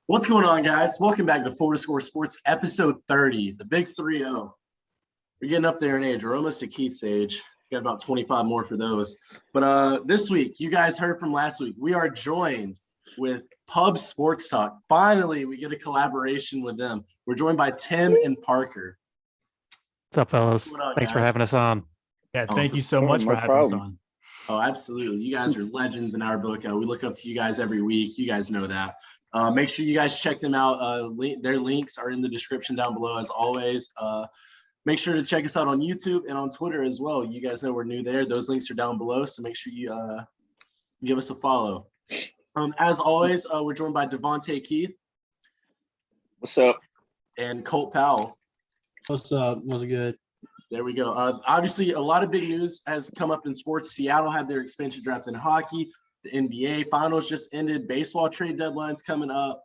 What's going on, guys? Welcome back to Four to Score Sports, episode 30, the big 3-0. We're getting up there in age. We're almost at Keith's age. Got about 25 more for those. But this week, you guys heard from last week, we are joined with Pub Sports Talk. Finally, we get a collaboration with them. We're joined by Tim and Parker. What's up, fellas? Thanks for having us on. Yeah, thank you so much for having us on. Oh, absolutely. You guys are legends in our book. We look up to you guys every week. You guys know that. Make sure you guys check them out. Their links are in the description down below, as always. Make sure to check us out on YouTube and on Twitter as well. You guys know we're new there. Those links are down below, so make sure you give us a follow. As always, we're joined by Devontae Keith. What's up? And Colt Powell. What's up? What's good? There we go. Obviously, a lot of big news has come up in sports. Seattle had their expansion draft in hockey. The NBA finals just ended. Baseball trade deadlines coming up.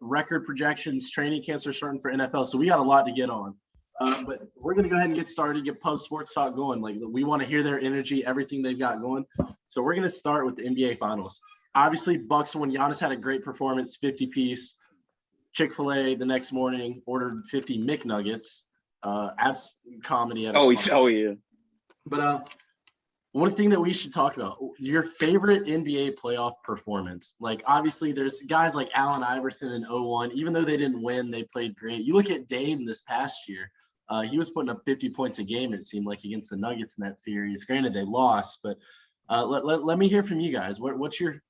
Record projections. Training camps are starting for NFL. So we got a lot to get on. But we're going to go ahead and get started, get Pub Sports Talk going. Like, we want to hear their energy, everything they've got going. So we're going to start with the NBA finals. Obviously, Bucks won. Giannis had a great performance, 50-piece. Chick-fil-A the next morning ordered 50 McNuggets. Abs comedy. Yeah. But one thing that we should talk about, your favorite NBA playoff performance. Like, obviously, there's guys like Allen Iverson in 01. Even though they didn't win, they played great. You look at Dame this past year. He was putting up 50 points a game, it seemed like, against the Nuggets in that series. Granted, they lost, but let me hear from you guys. What's your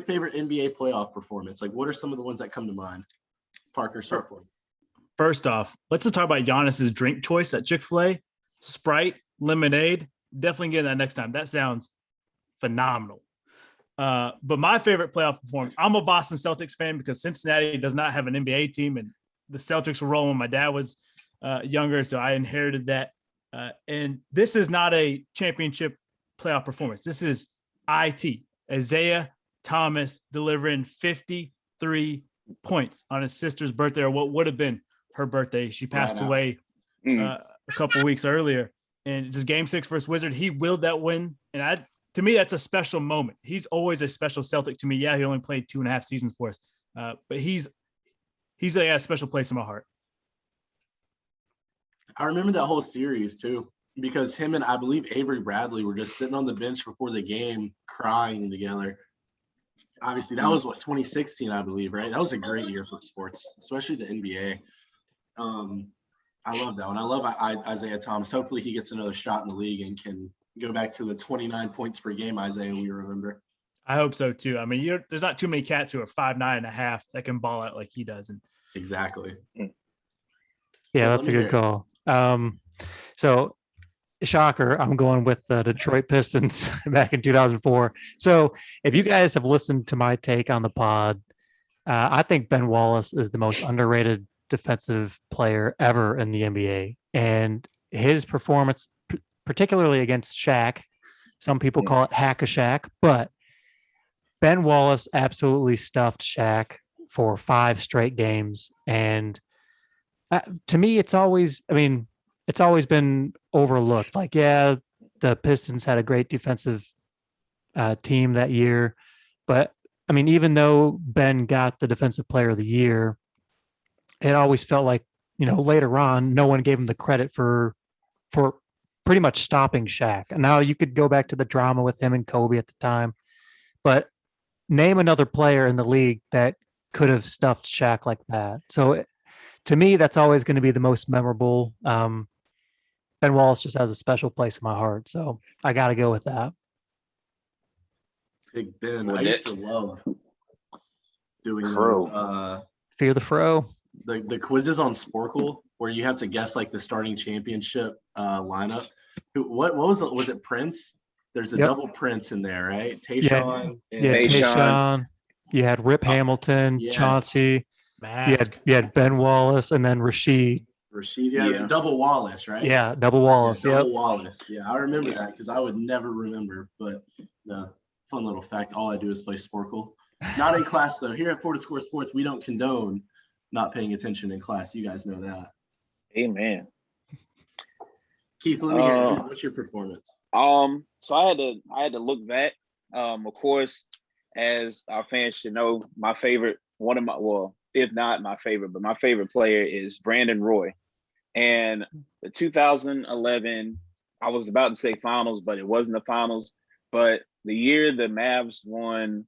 favorite NBA playoff performance? Like, what are some of the ones that come to mind? Parker, start for you. First off, let's just talk about Giannis's drink choice at Chick-fil-A. Sprite, lemonade. Definitely getting that next time. That sounds phenomenal. But my favorite playoff performance, I'm a Boston Celtics fan because Cincinnati does not have an NBA team, and the Celtics were rolling when my dad was younger, so I inherited that. And this is not a championship playoff performance. This is IT. Isaiah Thomas delivering 53 points on his sister's birthday, or what would have been her birthday. She passed away a couple weeks earlier. And just game 6 versus Wizard, he willed that win. And to me, that's a special moment. He's always a special Celtic to me. Yeah, he only played 2.5 seasons for us. But he's a special place in my heart. I remember that whole series too, because him and I believe Avery Bradley were just sitting on the bench before the game crying together. Obviously, that was 2016, I believe, right? That was a great year for sports, especially the NBA. I love that one. I love Isaiah Thomas. Hopefully he gets another shot in the league and can go back to the 29 points per game Isaiah we remember. I hope so too. I mean, there's not too many cats who are 5'9.5" that can ball out like he does. And exactly. Yeah, So that's a good call. So shocker, I'm going with the Detroit Pistons back in 2004. So if you guys have listened to my take on the pod, I think Ben Wallace is the most underrated defensive player ever in the NBA, and his performance, particularly against Shaq, some people call it hack-a-Shaq, but Ben Wallace absolutely stuffed Shaq for 5 straight games. And to me, it's always been overlooked. Like, yeah, the Pistons had a great defensive team that year, but I mean, even though Ben got the defensive player of the year, it always felt like, later on, no one gave him the credit for pretty much stopping Shaq. And now you could go back to the drama with him and Kobe at the time, but name another player in the league that could have stuffed Shaq like that. So to me, that's always going to be the most memorable. Ben Wallace just has a special place in my heart, so I got to go with that. Big Ben. I used to love doing those. Fear the Fro. The quizzes on Sporkle where you had to guess like the starting championship lineup. What was it? Was it Prince? There's a double Prince in there, right? Tayshaun. Tayshaun. You had Rip Hamilton, yes. Chauncey. You had Ben Wallace and then Rasheed. Yeah, it's a double Wallace, right? Yeah, double Wallace. Yeah, double Wallace. Yeah, I remember that because I would never remember. But fun little fact: all I do is play Sporkle. Not in class though. Here at Four to Score Sports, we don't condone not paying attention in class. You guys know that. Amen. Keith, let me hear. What's your performance? So I had to look back. Of course, as our fans should know, my favorite one of my, well, if not my favorite, but my favorite player is Brandon Roy. And the 2011, I was about to say finals, but it wasn't the finals. But the year the Mavs won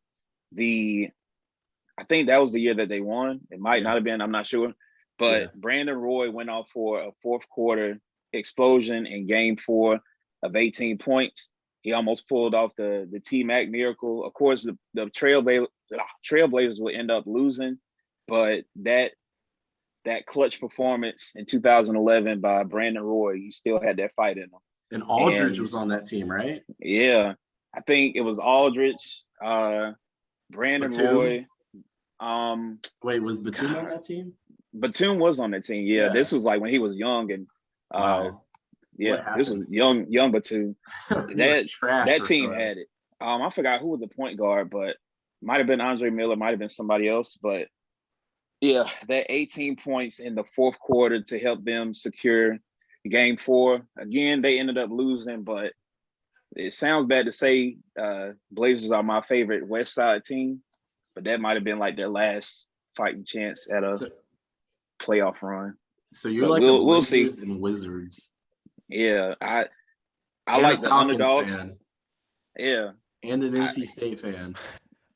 I think that was the year that they won. It might not have been, I'm not sure. But Brandon Roy went off for a fourth quarter explosion in game 4 of 18 points. He almost pulled off the T-Mac miracle. Of course, the Trailblazers would end up losing, but that clutch performance in 2011 by Brandon Roy, he still had that fight in him. And Aldridge was on that team, right? Yeah. I think it was Aldridge, Brandon Roy. Wait, was Batum on that team? Batum was on that team. Yeah. This was like when he was young and wow. This was young Batum. that team sure. had it. I forgot who was the point guard, but might have been Andre Miller, might have been somebody else. But yeah, that 18 points in the fourth quarter to help them secure game 4. Again, they ended up losing, but it sounds bad to say Blazers are my favorite West Side team, but that might have been like their last fighting chance at a playoff run. So you're but like we'll see. And Wizards. Yeah, I and like the the underdogs. Fan. Yeah, and an NC State fan.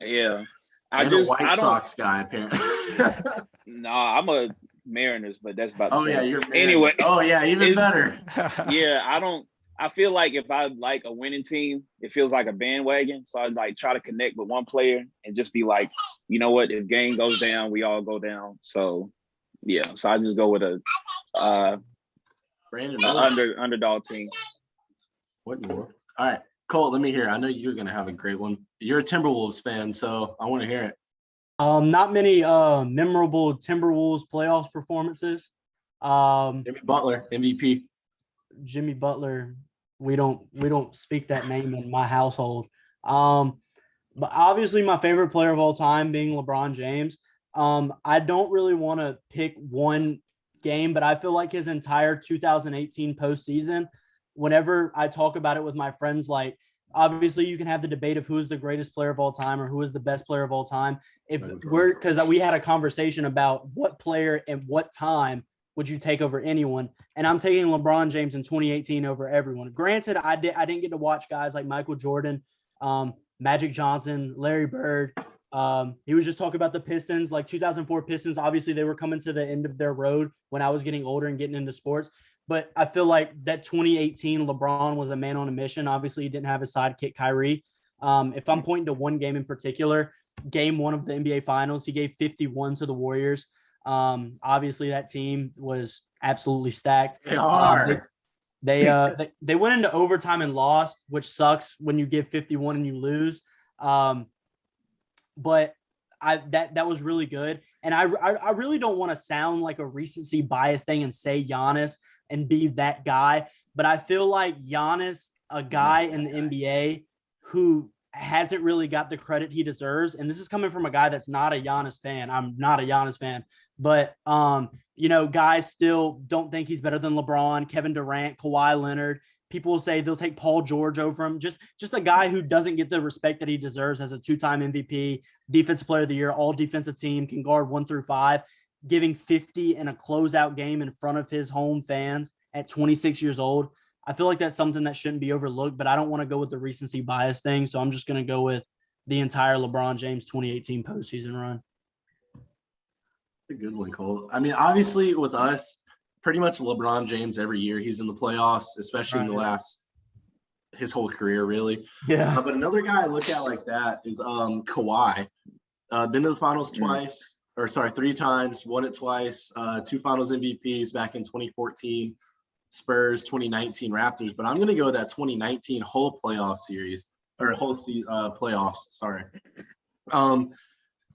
Yeah, a White Sox guy apparently. Nah, I'm a Mariners, but that's about. Oh yeah, you're Mariners. Anyway. Oh yeah, even better. Yeah, I feel like if I like a winning team, it feels like a bandwagon. So I like try to connect with one player and just be like, you know what? If game goes down, we all go down. So yeah, so I just go with a underdog team. What more? All right, Cole, let me hear. I know you're gonna have a great one. You're a Timberwolves fan, so I want to hear it. Not many memorable Timberwolves playoffs performances. Jimmy Butler, MVP. Jimmy Butler, we don't speak that name in my household. But obviously my favorite player of all time being LeBron James. I don't really want to pick one game, but I feel like his entire 2018 postseason, whenever I talk about it with my friends, like obviously you can have the debate of who is the greatest player of all time or who is the best player of all time. Because we had a conversation about what player and what time would you take over anyone, and I'm taking LeBron James in 2018 over everyone. Granted, I didn't get to watch guys like Michael Jordan, Magic Johnson, Larry Bird. He was just talking about the Pistons, like 2004 Pistons. Obviously, they were coming to the end of their road when I was getting older and getting into sports. But I feel like that 2018 LeBron was a man on a mission. Obviously, he didn't have his sidekick Kyrie. If I'm pointing to one game in particular, game 1 of the NBA Finals, he gave 51 to the Warriors. Obviously, that team was absolutely stacked. They are. They went into overtime and lost, which sucks when you give 51 and you lose. But that was really good. And I really don't want to sound like a recency bias thing and say Giannis and be that guy. But I feel like Giannis, a guy in the NBA who hasn't really got the credit he deserves. And this is coming from a guy that's not a Giannis fan. I'm not a Giannis fan. But, guys still don't think he's better than LeBron, Kevin Durant, Kawhi Leonard. People will say they'll take Paul George over him. Just a guy who doesn't get the respect that he deserves as a 2-time MVP, Defensive Player of the Year, all defensive team, can guard 1 through 5, giving 50 in a closeout game in front of his home fans at 26 years old. I feel like that's something that shouldn't be overlooked, but I don't want to go with the recency bias thing. So I'm just going to go with the entire LeBron James 2018 postseason run. A good one, Cole. I mean, obviously with us, pretty much LeBron James every year he's in the playoffs, especially in the his whole career, really. Yeah. But another guy I look at like that is Kawhi. Been to the finals twice, or sorry, 3 times, won it twice, 2 finals MVPs back in 2014, Spurs, 2019 Raptors. But I'm going to go with that 2019 whole playoff series, or whole playoffs, sorry.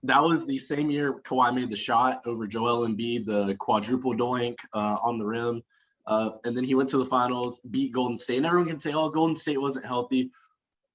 That was the same year Kawhi made the shot over Joel Embiid, the quadruple doink on the rim. And then he went to the finals, beat Golden State. And everyone can say, oh, Golden State wasn't healthy.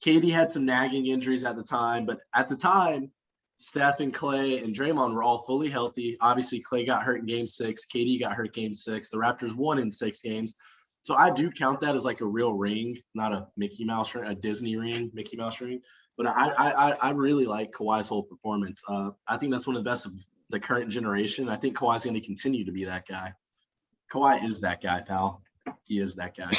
KD had some nagging injuries at the time. But at the time, Steph and Clay and Draymond were all fully healthy. Obviously, Clay got hurt in game 6. KD got hurt game 6. The Raptors won in 6 games. So I do count that as like a real ring, not a Mickey Mouse ring, a Disney ring, Mickey Mouse ring. But I really like Kawhi's whole performance. I think that's one of the best of the current generation. I think Kawhi's going to continue to be that guy. Kawhi is that guy, pal. He is that guy.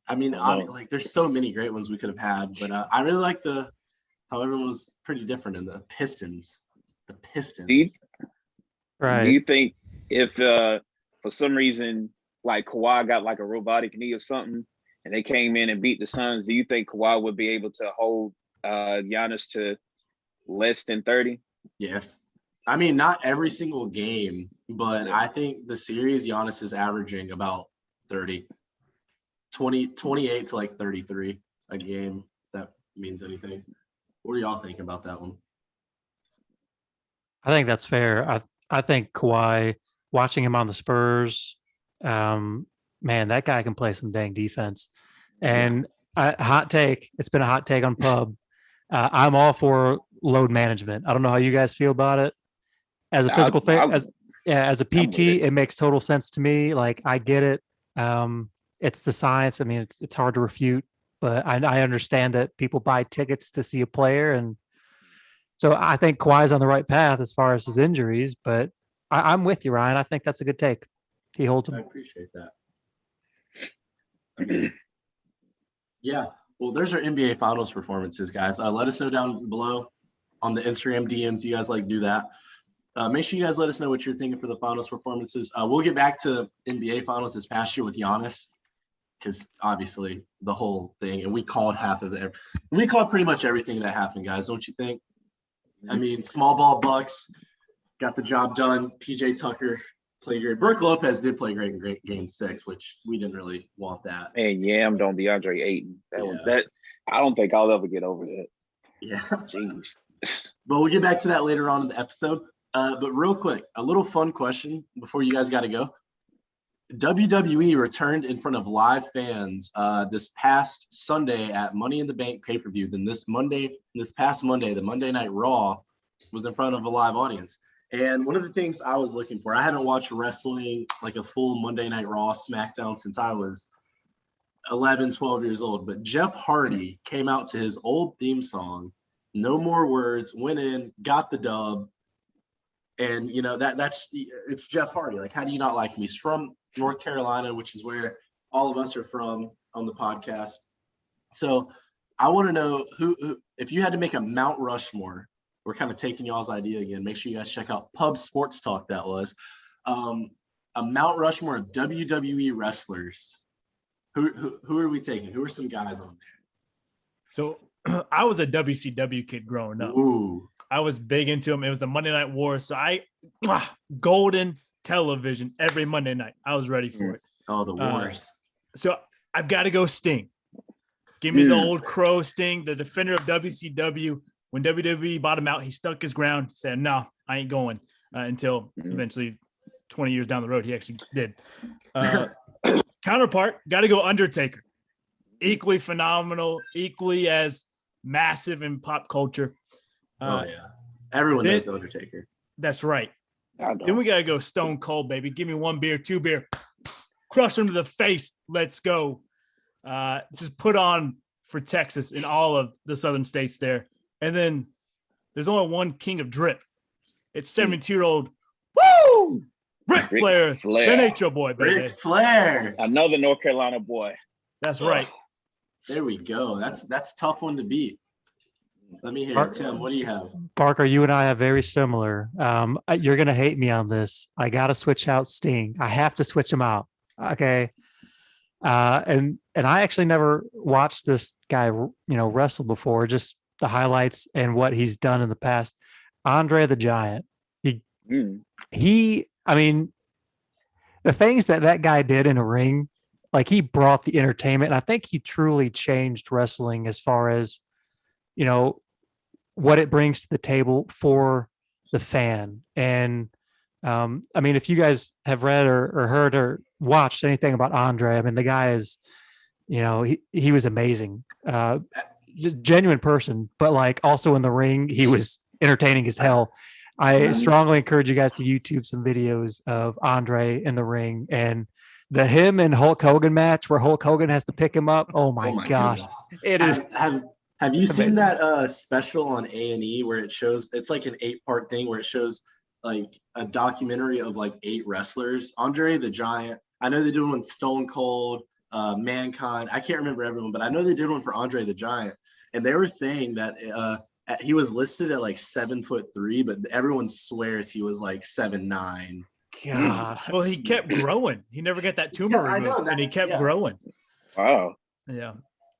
I mean, like there's so many great ones we could have had, but I really like how everyone was pretty different in the Pistons. The Pistons. Right. Do you think if for some reason like Kawhi got like a robotic knee or something and they came in and beat the Suns, do you think Kawhi would be able to hold Giannis to less than 30? Yes. I mean, not every single game, but I think the series Giannis is averaging about 30. 28 to like 33 a game, if that means anything. What do y'all think about that one? I think that's fair. I think Kawhi, watching him on the Spurs, man, that guy can play some dang defense. And hot take, it's been a hot take on Pub. I'm all for load management. I don't know how you guys feel about it. As a physical as a PT, it makes total sense to me. Like I get it. It's the science. I mean, it's hard to refute, but I understand that people buy tickets to see a player, and so I think Kawhi's on the right path as far as his injuries. But I'm with you, Ryan. I think that's a good take. He holds him. I appreciate that. Yeah. Well, there's our NBA Finals performances, guys. Let us know down below on the Instagram DMs. You guys like do that. Make sure you guys let us know what you're thinking for the Finals performances. We'll get back to NBA Finals this past year with Giannis, because obviously the whole thing, and we called half of it. We called pretty much everything that happened, guys. Don't you think? I mean, small ball Bucks got the job done. PJ Tucker played great. Brooke Lopez did play great in Game 6, which we didn't really want that. And yammed on DeAndre Ayton. That I don't think I'll ever get over that. Yeah. Jeez. But we'll get back to that later on in the episode. But real quick, a little fun question before you guys got to go. WWE returned in front of live fans this past Sunday at Money in the Bank pay-per-view. Then this past Monday, the Monday Night Raw was in front of a live audience. And one of the things I was looking for, I hadn't watched wrestling, like a full Monday Night Raw SmackDown since I was 11, 12 years old. But Jeff Hardy came out to his old theme song, No More Words, went in, got the dub. And, you know, it's Jeff Hardy. Like, how do you not like him? He's from North Carolina, which is where all of us are from on the podcast. So I want to know who, if you had to make a Mount Rushmore, we're kind of taking y'all's idea again. Make sure you guys check out Pub Sports Talk. That was a Mount Rushmore of WWE wrestlers. Who are we taking? Who are some guys on there? So I was a WCW kid growing up. Ooh. I was big into them. It was the Monday Night War. So golden television every Monday night. I was ready for it. Oh, the wars. So I've got to go Sting. Give me the old Crow Sting, the defender of WCW. When WWE bought him out, he stuck his ground, said, no, I ain't going until eventually 20 years down the road, he actually did. Counterpart, got to go Undertaker. Equally phenomenal, equally as massive in pop culture. Oh, yeah. Everyone knows the Undertaker. That's right. Then we got to go Stone Cold, baby. Give me 1 beer, 2 beer. Crush him to the face. Let's go. Just put on for Texas and all of the southern states there. And then there's only one king of drip. It's 72-year-old Ric Flair. The Nature Boy, baby. Ric Flair. Another North Carolina boy. That's right. There we go. That's a tough one to beat. Let me hear it. Tim, what do you have? Parker, you and I have very similar. You're going to hate me on this. I got to switch out Sting. I have to switch him out. Okay. And I actually never watched this guy, wrestle before, just the highlights and what he's done in the past. Andre the Giant. I mean, the things that guy did in a ring, like he brought the entertainment. And I think he truly changed wrestling as far as, what it brings to the table for the fan. And I mean, if you guys have read or heard or watched anything about Andre, I mean, the guy is, he was amazing, genuine person, but like also in the ring, he was entertaining as hell. I strongly encourage you guys to YouTube some videos of Andre in the ring and the him and Hulk Hogan match where Hulk Hogan has to pick him up. Oh my gosh. Goodness. Have you It's seen amazing. that special on A&E where it shows, it's like an 8-part thing where it shows like a documentary of like 8 wrestlers? Andre the Giant. I know they did one with Stone Cold, Mankind. I can't remember everyone, but I know they did one for Andre the Giant. And they were saying that he was listed at like 7'3", but everyone swears he was like 7'9". God. Well, he kept growing. He never got that tumor Yeah, I know removed, that- and he kept yeah. growing. Wow. Yeah.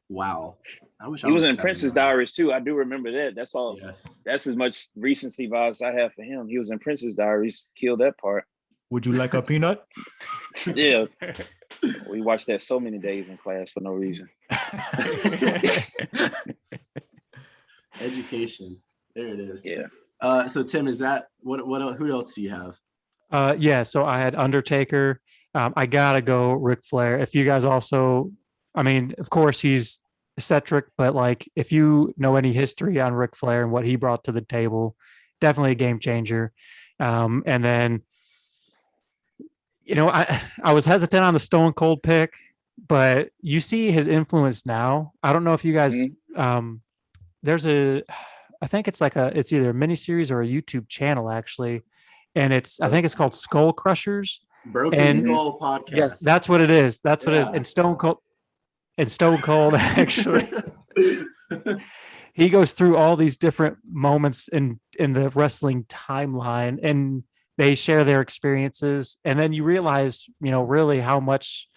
Wow. I wish He I was was in Princess 7'9". Diaries too. I do remember that. That's all. Yes. That's as much recency bias I have for him. He was in Princess Diaries. Killed that part. Would you like a peanut? Yeah. We watched that so many days in class for no reason. Education. There it is. Yeah. So Tim, is that what who else do you have? Yeah, so I had Undertaker. I gotta go Ric Flair. If you guys also, I mean, of course he's eccentric, but like if you know any history on Ric Flair and what he brought to the table, definitely a game changer. And then, I was hesitant on the Stone Cold pick, but you see his influence now. I don't know if you guys, there's I think it's either a miniseries or a YouTube channel actually. And I think it's called Skull Crushers. Broken Skull podcast. Yes, that's what it is. That's what it is. Yeah. And Stone Cold actually, he goes through all these different moments in the wrestling timeline, and they share their experiences. And then you realize, really how much,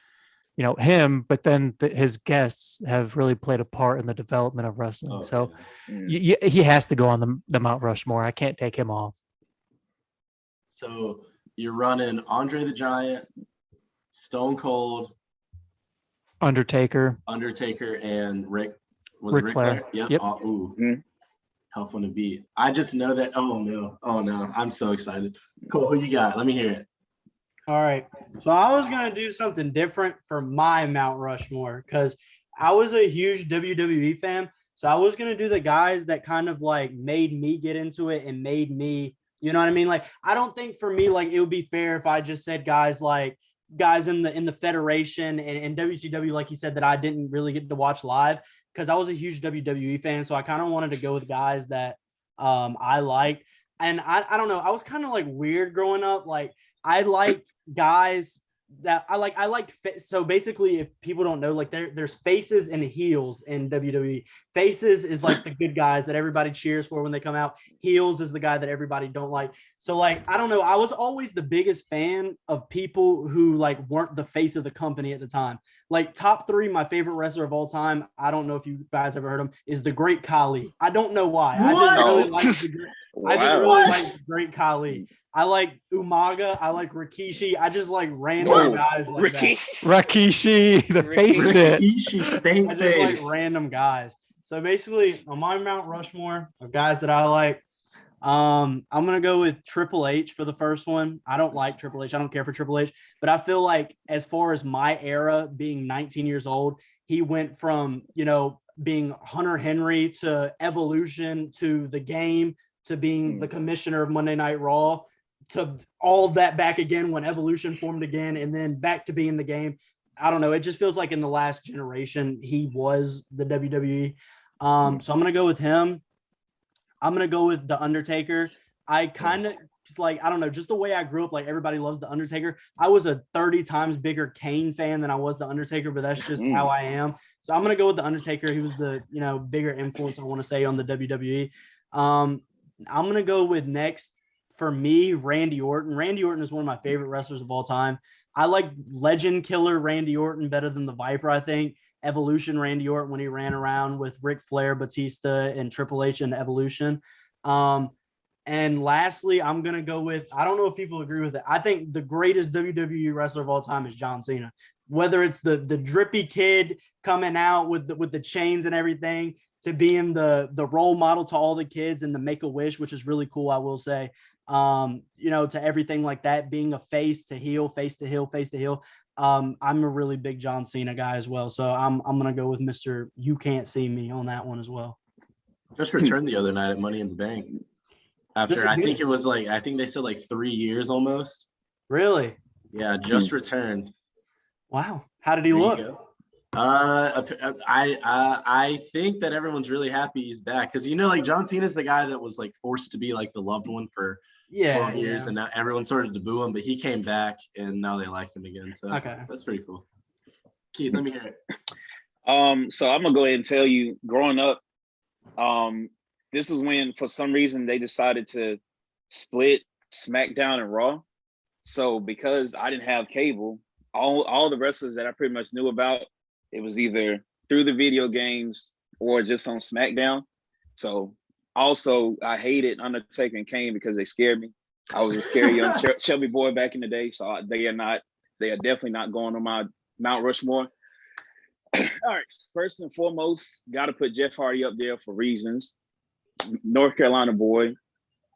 him, but then his guests have really played a part in the development of wrestling. So he has to go on the Mount Rushmore. I can't take him off. So you're running Andre the Giant, Stone Cold, Undertaker, and Ric Flair. Yep. Yep. Tough one to beat. I just know that. Oh no. I'm so excited. Cool. Who you got? Let me hear it. All right. So I was going to do something different for my Mount Rushmore because I was a huge WWE fan. So I was going to do the guys that kind of like made me get into it and made me, you know what I mean? Like, I don't think for me, like, it would be fair if I just said guys in the Federation and WCW, like he said, that I didn't really get to watch live because I was a huge WWE fan. So I kind of wanted to go with guys that I liked. And I don't know, I was kind of like weird growing up. Like, I liked guys that I liked. So basically, if people don't know, like there's faces and heels in WWE. Faces is like the good guys that everybody cheers for when they come out. Heels is the guy that everybody don't like. So like, I don't know. I was always the biggest fan of people who like weren't the face of the company at the time. Like top 3, my favorite wrestler of all time, I don't know if you guys ever heard him, is the Great Khali. I don't know why. I just really like the Great Khali. I like Umaga. I like Rikishi. I just like random guys like Rikishi, the face it. Rikishi, stank that. face. I just like random guys. So basically, on my Mount Rushmore of guys that I like, I'm gonna go with Triple H for the first one. I don't like Triple H. I don't care for Triple H, but I feel like as far as my era being 19 years old, he went from being Hunter Henry to Evolution to the Game to being the commissioner of Monday Night Raw to all that back again when Evolution formed again and then back to being the Game. I don't know. It just feels like in the last generation, he was the WWE. So I'm going to go with him. I'm going to go with The Undertaker. I kind of like, I don't know, just the way I grew up, like everybody loves The Undertaker. I was a 30 times bigger Kane fan than I was The Undertaker, but that's just how I am. So I'm going to go with The Undertaker. He was the, bigger influence, I want to say, on the WWE. I'm going to go with next for me, Randy Orton. Randy Orton is one of my favorite wrestlers of all time. I like Legend Killer Randy Orton better than the Viper, I think. Evolution Randy Orton when he ran around with Ric Flair, Batista, and Triple H in Evolution. And lastly, I'm going to go with, I don't know if people agree with it, I think the greatest WWE wrestler of all time is John Cena. Whether it's the drippy kid coming out with the chains and everything, to being the role model to all the kids and the Make-A-Wish, which is really cool, I will say. To everything like that, being a face to heel, face to heel, face to heel. I'm a really big John Cena guy as well. So I'm going to go with Mr. You Can't See Me on that one as well. Just returned the other night at Money in the Bank. After, I think it was like, I think they said like 3 years almost. Really? Yeah, just returned. Wow. How did he There you look? go. I think that everyone's really happy he's back because like John Cena's the guy that was like forced to be like the loved one for 12 years, and now everyone started to boo him, but he came back and now they like him again. So that's pretty cool. Keith, let me hear it. So I'm gonna go ahead and tell you, growing up, this is when for some reason they decided to split SmackDown and Raw. So because I didn't have cable, all the wrestlers that I pretty much knew about, it was either through the video games or just on SmackDown. So also I hated Undertaker and Kane because they scared me. I was a scary young chubby boy back in the day. So they are definitely not going on my Mount Rushmore. All right, first and foremost, got to put Jeff Hardy up there for reasons. North Carolina boy,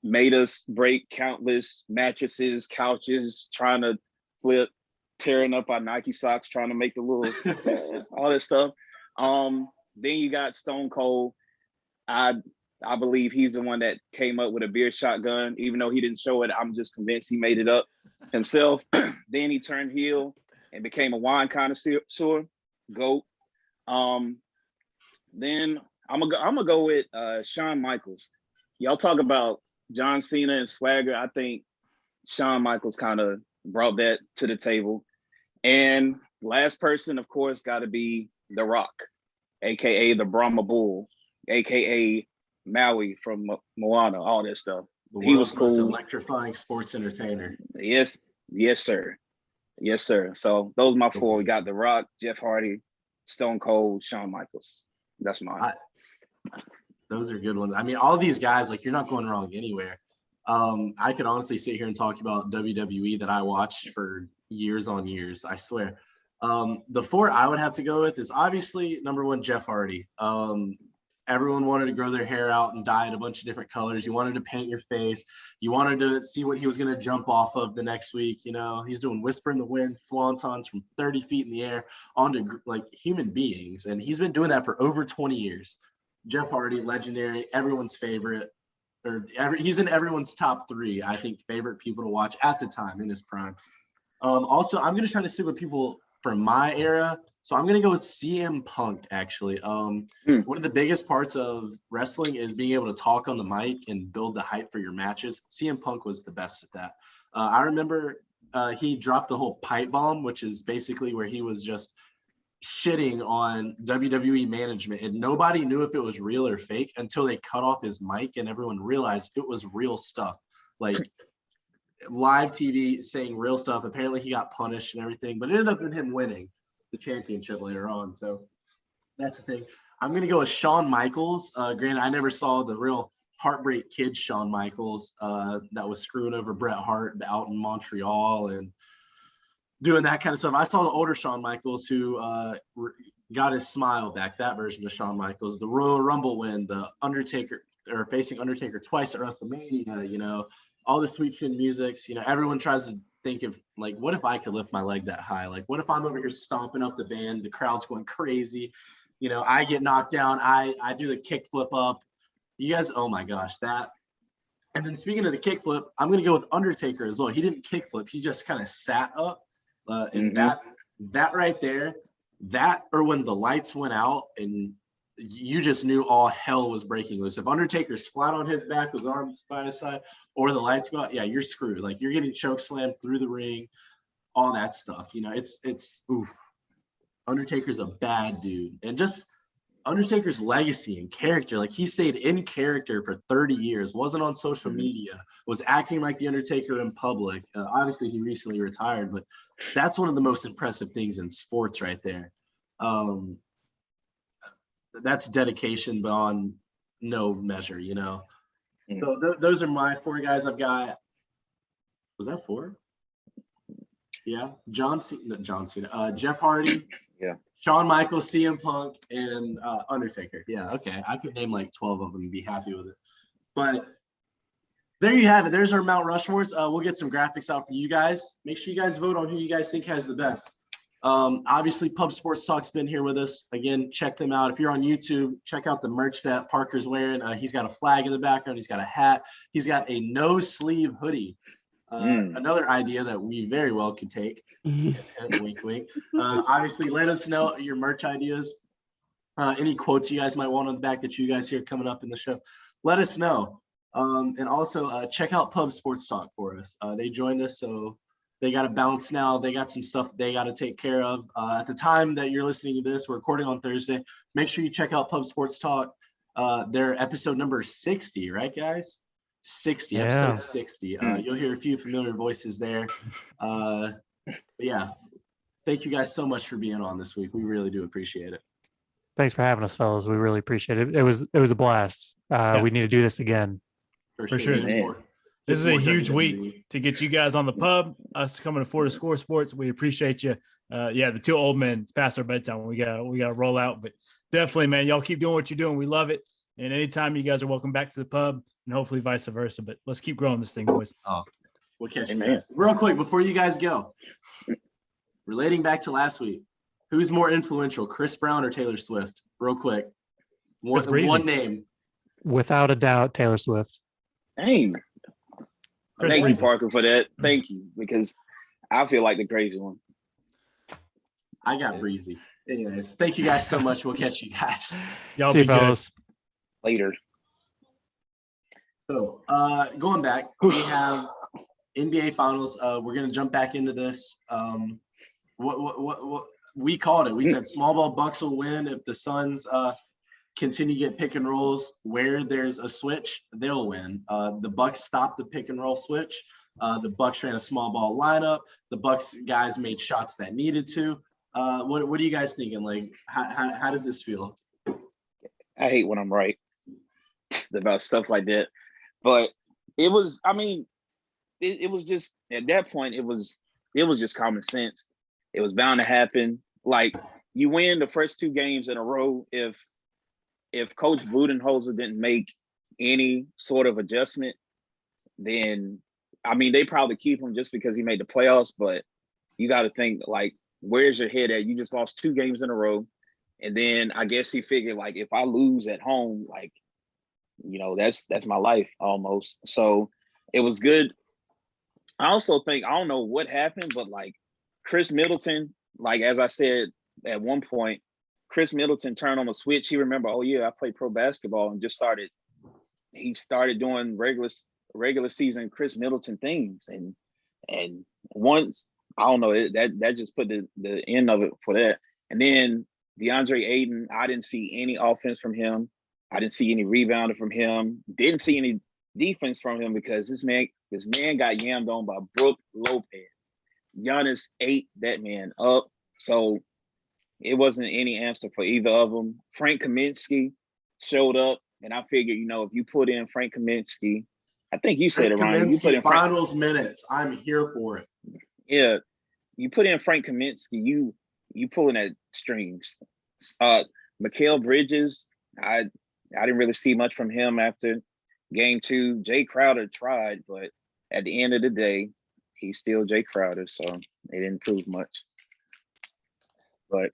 made us break countless mattresses, couches, trying to flip, tearing up our Nike socks, trying to make the little, all that stuff. Then you got Stone Cold. I believe he's the one that came up with a beer shotgun, even though he didn't show it. I'm just convinced he made it up himself. Then he turned heel and became a wine connoisseur. GOAT. Then I'm gonna go with Shawn Michaels. Y'all talk about John Cena and swagger. I think Shawn Michaels kind of brought that to the table. And last person, of course, got to be The Rock, aka the Brahma Bull, aka Maui from Moana, all that stuff. He was cool. Most electrifying sports entertainer. Yes, sir. Yes, sir. So those are my four. We got The Rock, Jeff Hardy, Stone Cold, Shawn Michaels. That's mine. Those are good ones. I mean, all these guys, like, you're not going wrong anywhere. I could honestly sit here and talk about WWE that I watched for years on years, I swear. The four I would have to go with is obviously number one, Jeff Hardy. Everyone wanted to grow their hair out and dye it a bunch of different colors. You wanted to paint your face. You wanted to see what he was going to jump off of the next week. He's doing Whisper in the Wind, swantons from 30 feet in the air onto like human beings. And he's been doing that for over 20 years. Jeff Hardy, legendary, everyone's favorite. He's in everyone's top three, I think, favorite people to watch at the time in his prime. Also, I'm going to try to stick with people from my era. So I'm going to go with CM Punk, actually. One of the biggest parts of wrestling is being able to talk on the mic and build the hype for your matches. CM Punk was the best at that. I remember he dropped the whole pipe bomb, which is basically where he was just shitting on WWE management, and nobody knew if it was real or fake until they cut off his mic and everyone realized it was real stuff. Like live TV saying real stuff. Apparently he got punished and everything, but it ended up in him winning the championship later on. So that's the thing. I'm going to go with Shawn Michaels. Granted, I never saw the real Heartbreak Kid Shawn Michaels that was screwing over Bret Hart out in Montreal and doing that kind of stuff. I saw the older Shawn Michaels who got his smile back, that version of Shawn Michaels, the Royal Rumble win, the Undertaker, or facing Undertaker twice at WrestleMania, all the sweet chin musics. Everyone tries to think of, like, what if I could lift my leg that high? Like, what if I'm over here stomping up the band, the crowd's going crazy, I get knocked down, I do the kick flip up. You guys, oh my gosh, that. And then speaking of the kick flip, I'm going to go with Undertaker as well. He didn't kick flip, he just kind of sat up. And that right there, that or when the lights went out and you just knew all hell was breaking loose. If Undertaker's flat on his back with arms by his side or the lights go out, yeah, you're screwed. Like, you're getting choke slammed through the ring, all that stuff. It's oof. Undertaker's a bad dude. And just Undertaker's legacy and character, like, he stayed in character for 30 years, wasn't on social media, was acting like the Undertaker in public. Obviously, he recently retired, but that's one of the most impressive things in sports right there. That's dedication beyond no measure, So those are my four guys. I've got, was that four? Yeah, John Cena, Jeff Hardy. Yeah. Shawn Michaels, CM Punk, and Undertaker. Yeah, okay. I could name like 12 of them and be happy with it. But there you have it. There's our Mount Rushmores. We'll get some graphics out for you guys. Make sure you guys vote on who you guys think has the best. Obviously, Pub Sports Talk's been here with us. Again, check them out. If you're on YouTube, check out the merch that Parker's wearing. He's got a flag in the background. He's got a hat. He's got a no-sleeve hoodie. Another idea that we very well could take. Wink, wink. Obviously, let us know your merch ideas. Any quotes you guys might want on the back that you guys hear coming up in the show. Let us know. And also check out Pub Sports Talk for us. They joined us, so they got to bounce now. They got some stuff they got to take care of. At the time that you're listening to this, we're recording on Thursday. Make sure you check out Pub Sports Talk. Their episode number 60, right, guys? 60, Yeah. episode 60. You'll hear a few familiar voices there. But yeah, thank you guys so much for being on this week. We really do appreciate it. Thanks for having us, fellas. We really appreciate it. It was a blast. We need to do this again. For sure. This is a huge week to get you guys on the pub. Us coming to Florida Score Sports, we appreciate you. The two old men. It's past our bedtime. We got to roll out, but definitely, man, y'all keep doing what you're doing. We love it. And anytime you guys are welcome back to the pub, and hopefully vice versa. But let's keep growing this thing, boys. We'll catch you guys. Real quick before you guys go. Relating back to last week, who's more influential, Chris Brown or Taylor Swift? Real quick, one name. Without a doubt, Taylor Swift. Dang. Chris Thank you, Breezy. Parker, for that. Thank you, because I feel like the crazy one. I got Breezy. Anyways, thank you guys so much. We'll catch you guys. Y'all See be you, good. fellas. Later. So going back, we have NBA Finals. We're gonna jump back into this. What we called it? We said small ball Bucks will win if the Suns continue to get pick and rolls where there's a switch, they'll win. The Bucks stopped the pick and roll switch. The Bucks ran a small ball lineup. The Bucks guys made shots that needed to. What are you guys thinking? Like, how does this feel? I hate when I'm right about stuff like that. But it was, I mean, it was just, at that point, it was just common sense. It was bound to happen. Like, you win the first two games in a row if Coach Budenholzer didn't make any sort of adjustment, then, I mean, they probably keep him just because he made the playoffs, but you got to think, like, where's your head at? You just lost 2 games in a row. And then I guess he figured, like, if I lose at home, like, you know, that's my life almost. So it was good. I also think, I don't know what happened, but, like, Chris Middleton, like, as I said at one point, Chris Middleton turned on a switch. He remembered, oh yeah, I played pro basketball, and he started doing regular season Chris Middleton things. And once, I don't know, that just put the end of it for that. And then DeAndre Ayton, I didn't see any offense from him. I didn't see any rebounding from him. Didn't see any defense from him because this man got yammed on by Brook Lopez. Giannis ate that man up. So it wasn't any answer for either of them. Frank Kaminsky showed up, and I figured, you know, if you put in Frank Kaminsky, I think you said it, Ryan. You put in finals minutes. I'm here for it. Yeah, you put in Frank Kaminsky, you pulling at strings. Mikal Bridges, I didn't really see much from him after game 2. Jay Crowder tried, but at the end of the day, he's still Jay Crowder, so they didn't prove much. But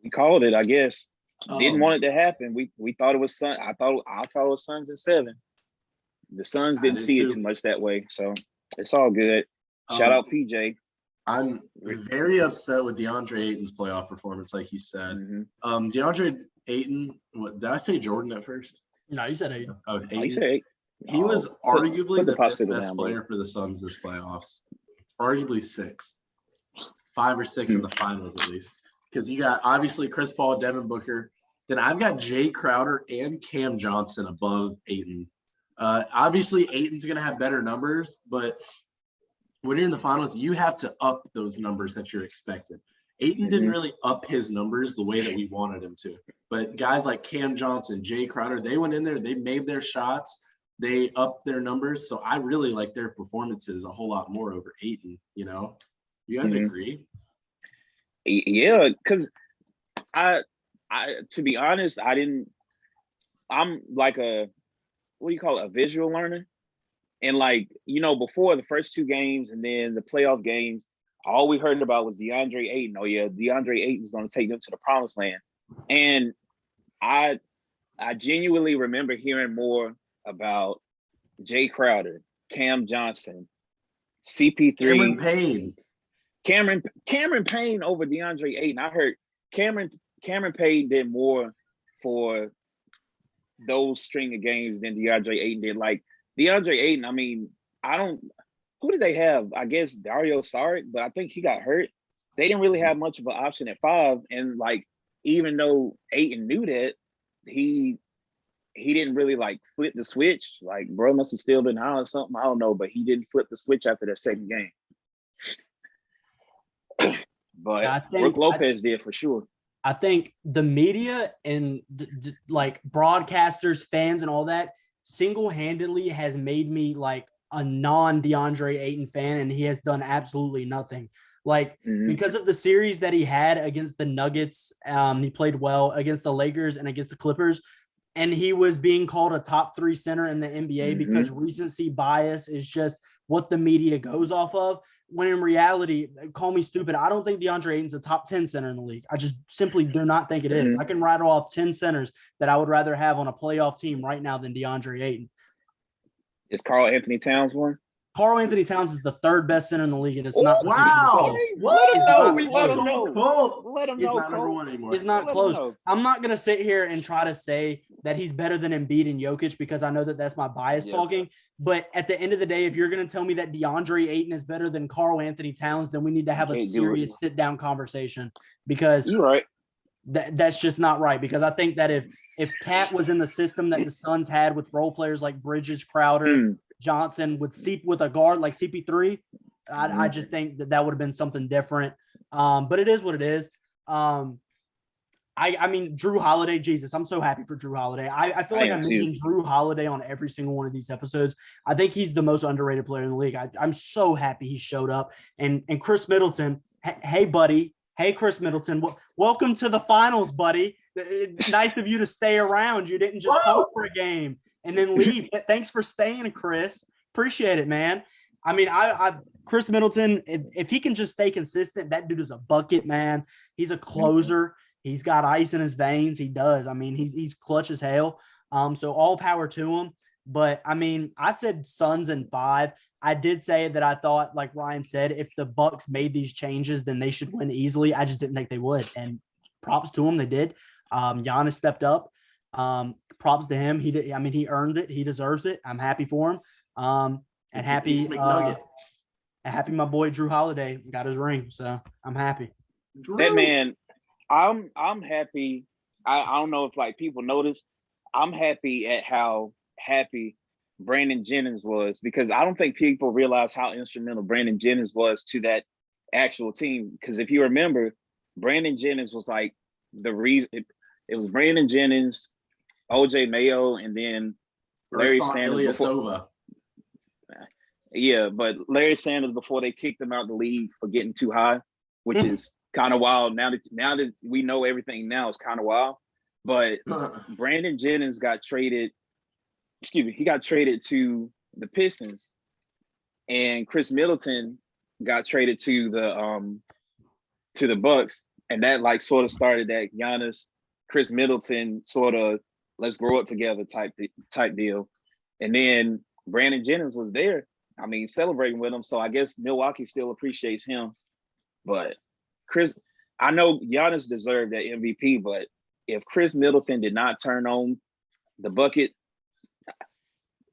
we called it, I guess. Didn't want it to happen. We thought it was Sun. I thought it was Suns in 7. The Suns didn't see it too much that way, so it's all good. Shout out PJ. I'm very upset with DeAndre Ayton's playoff performance, like you said. Mm-hmm. DeAndre Ayton, did I say Jordan at first? No, you said Ayton. Oh, Ayton. Oh, you said Ayton. He was arguably the 5th best down, player for the Suns this playoffs. Arguably 6. 5 or 6 in the finals at least. Because you got obviously Chris Paul, Devin Booker. Then I've got Jay Crowder and Cam Johnson above Ayton. Obviously, Ayton's going to have better numbers, but when you're in the finals, you have to up those numbers that you're expecting. Ayton didn't really up his numbers the way that we wanted him to. But guys like Cam Johnson, Jay Crowder, they went in there, they made their shots, they upped their numbers. So I really like their performances a whole lot more over Ayton, you know? You guys agree? Yeah, because I to be honest, I'm like a visual learner. And like, you know, before the first 2 games and then the playoff games, all we heard about was DeAndre Ayton. Oh yeah, DeAndre Ayton's going to take them to the promised land. And I genuinely remember hearing more about Jay Crowder, Cam Johnson, CP3. Cameron Payne. Cameron Payne over DeAndre Ayton. I heard Cameron Payne did more for those string of games than DeAndre Ayton did. Like DeAndre Ayton, I mean, who did they have? I guess Dario Saric, but I think he got hurt. They didn't really have much of an option at 5. And like, even though Ayton knew that, he didn't really like flip the switch. Like, bro must have still been high or something. I don't know, but he didn't flip the switch after that second game. But Yeah, Brook Lopez did for sure. I think the media and like broadcasters, fans, and all that single-handedly has made me like a non-DeAndre Ayton fan, and he has done absolutely nothing. Like, because of the series that he had against the Nuggets, he played well against the Lakers and against the Clippers, and he was being called a top 3 center in the NBA because recency bias is just what the media goes off of. When in reality, call me stupid, I don't think DeAndre Ayton's a top 10 center in the league. I just simply do not think it is. I can rattle off 10 centers that I would rather have on a playoff team right now than DeAndre Ayton. Is Karl Anthony Towns one? Karl Anthony Towns is the 3rd best center in the league, and it's not. Wow. Let him know. Let him know. Let him He's know. not number 1 anymore. It's not Let him close. know. I'm not going to sit here and try to say that he's better than Embiid and Jokic because I know that that's my bias talking. But at the end of the day, if you're going to tell me that DeAndre Ayton is better than Karl Anthony Towns, then we need to have a serious sit-down conversation because you're right. That's just not right. Because I think that if Cat was in the system that the Suns had with role players like Bridges, Crowder, Johnson with a guard like CP3, I just think that would have been something different. But it is what it is. I mean, Drew Holiday, Jesus, I'm so happy for Drew Holiday. I feel like I mentioned Drew Holiday on every single one of these episodes. I think he's the most underrated player in the league. I'm so happy he showed up. And Chris Middleton, hey, buddy. Hey, Chris Middleton, welcome to the finals, buddy. It's nice of you to stay around. You didn't just come for a game and then leave. Thanks for staying, Chris. Appreciate it, man. I mean, Chris Middleton, if he can just stay consistent, that dude is a bucket, man. He's a closer. He's got ice in his veins. He does. I mean, he's clutch as hell. So all power to him. But I mean, I said Suns in 5. I did say that I thought, like Ryan said, if the Bucks made these changes, then they should win easily. I just didn't think they would. And props to them, they did. Giannis stepped up. Props to him. He did. I mean, he earned it. He deserves it. I'm happy for him. And happy my boy Drew Holiday got his ring. So I'm happy. That man, I'm happy. I don't know if like people notice. I'm happy at how happy Brandon Jennings was, because I don't think people realize how instrumental Brandon Jennings was to that actual team. Because if you remember, Brandon Jennings was like the reason. It was Brandon Jennings, OJ Mayo, and then Larry Sanders. Yeah, but Larry Sanders before they kicked him out of the league for getting too high, which is kind of wild. Now that we know everything now, it's kind of wild. But Brandon Jennings got traded. He got traded to the Pistons, and Chris Middleton got traded to the Bucks, and that like sort of started that Giannis, Chris Middleton sort of let's grow up together type deal. And then Brandon Jennings was there. I mean, celebrating with him. So I guess Milwaukee still appreciates him. But I know Giannis deserved that MVP, but if Chris Middleton did not turn on the bucket,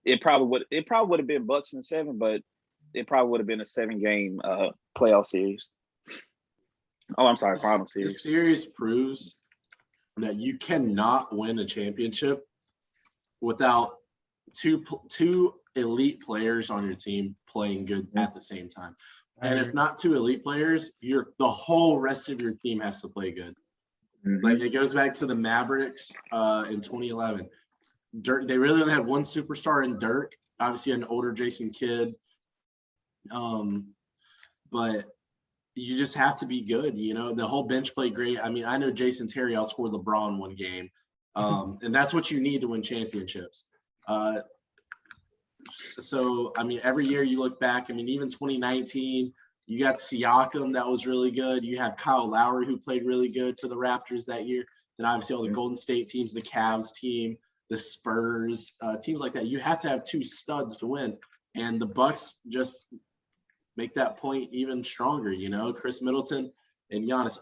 it probably would have been Bucks in 7, but it probably would have been a 7-game playoff series. Oh, I'm sorry, final series. The series proves that you cannot win a championship without two elite players on your team playing good at the same time. And if not 2 elite players, the whole rest of your team has to play good. Like it goes back to the Mavericks in 2011. Dirk, they really only had one superstar in Dirk, obviously an older Jason Kidd. But you just have to be good. You know, the whole bench played great. I mean, I know Jason Terry outscored LeBron one game. And that's what you need to win championships. So, I mean, every year you look back, I mean, even 2019, you got Siakam that was really good. You had Kyle Lowry who played really good for the Raptors that year. Then obviously all the Golden State teams, the Cavs team, the Spurs, teams like that. You have to have 2 studs to win. And the Bucks just make that point even stronger, you know, Chris Middleton and Giannis.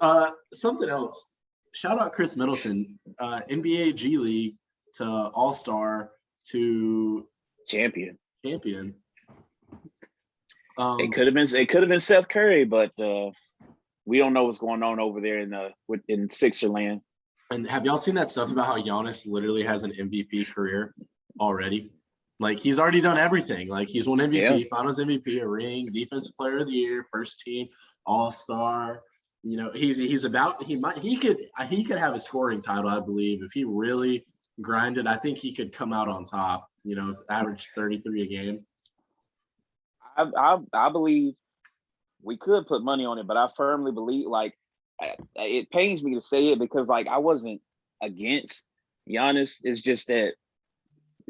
Something else. Shout out Chris Middleton, NBA G League to All-Star to Champion. It could have been Seth Curry, but we don't know what's going on over there in Sixer land. And have y'all seen that stuff about how Giannis literally has an MVP career already? Like, he's already done everything. Like, he's won MVP, Finals MVP, a ring, Defensive Player of the Year, first team, All-Star. You know, he could have a scoring title, I believe, if he really grinded. I think he could come out on top. You know, average 33 a game. I believe we could put money on it, but I firmly believe, like, it pains me to say it because, like, I wasn't against Giannis. It's just that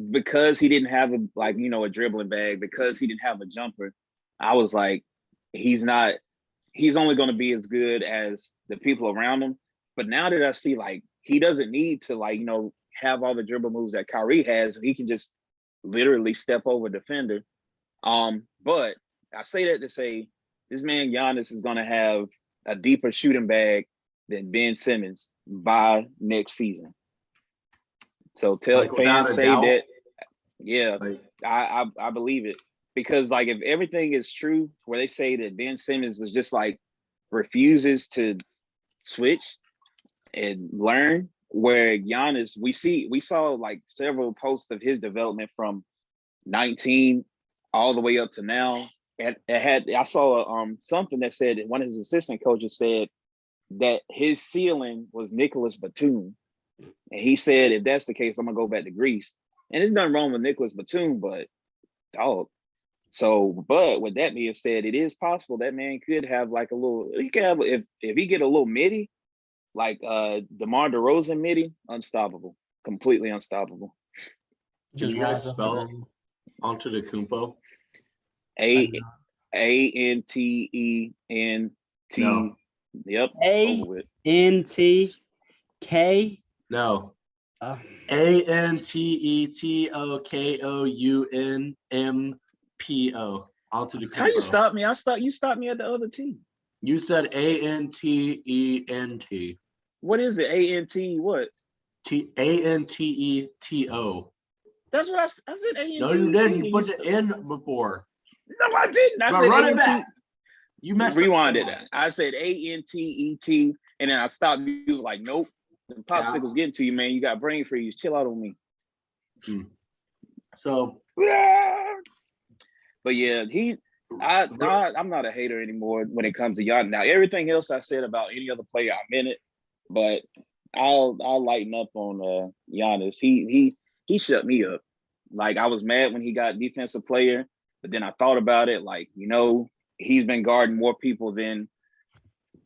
because he didn't have a dribbling bag, because he didn't have a jumper, I was like, he's only going to be as good as the people around him. But now that I see, like, he doesn't need to, like, you know, have all the dribble moves that Kyrie has. He can just literally step over a defender. But I say that to say this man Giannis is going to have a deeper shooting bag than Ben Simmons by next season. So tell fans say doubt. That. Yeah, like, I believe it, because, like, if everything is true, where they say that Ben Simmons is just like refuses to switch and learn, where Giannis, we saw like several posts of his development from 19 all the way up to now. And I saw something that said that one of his assistant coaches said that his ceiling was Nicholas Batum. And he said, if that's the case, I'm gonna go back to Greece. And there's nothing wrong with Nicholas Batum, but dog. So, but with that being said, it is possible that man could have like a little, he could have, if he get a little midi, like DeMar DeRozan midi, unstoppable, completely unstoppable. Can you guys spell Antetokounmpo? ANTENT. No. Yep. ANTK. No. ANTETOKOUNMPO. Antetokounmpo. How you stop me? You stopped me at the other T. You said ANTENT. What is it? ANT what? ANTETO. That's what I said. ANT. No, you didn't. You put the N before. No, I didn't. I said run ANT. it back. You messed Rewind up. It. I said ANTET, and then I stopped. You was like, nope. The popsicle's getting to you, man. You got brain freeze. Chill out on me. So, but yeah, I'm not a hater anymore when it comes to Giannis. Now, everything else I said about any other player, I'm in it. But I'll lighten up on Giannis. He shut me up. Like, I was mad when he got defensive player, but then I thought about it. Like, you know, he's been guarding more people than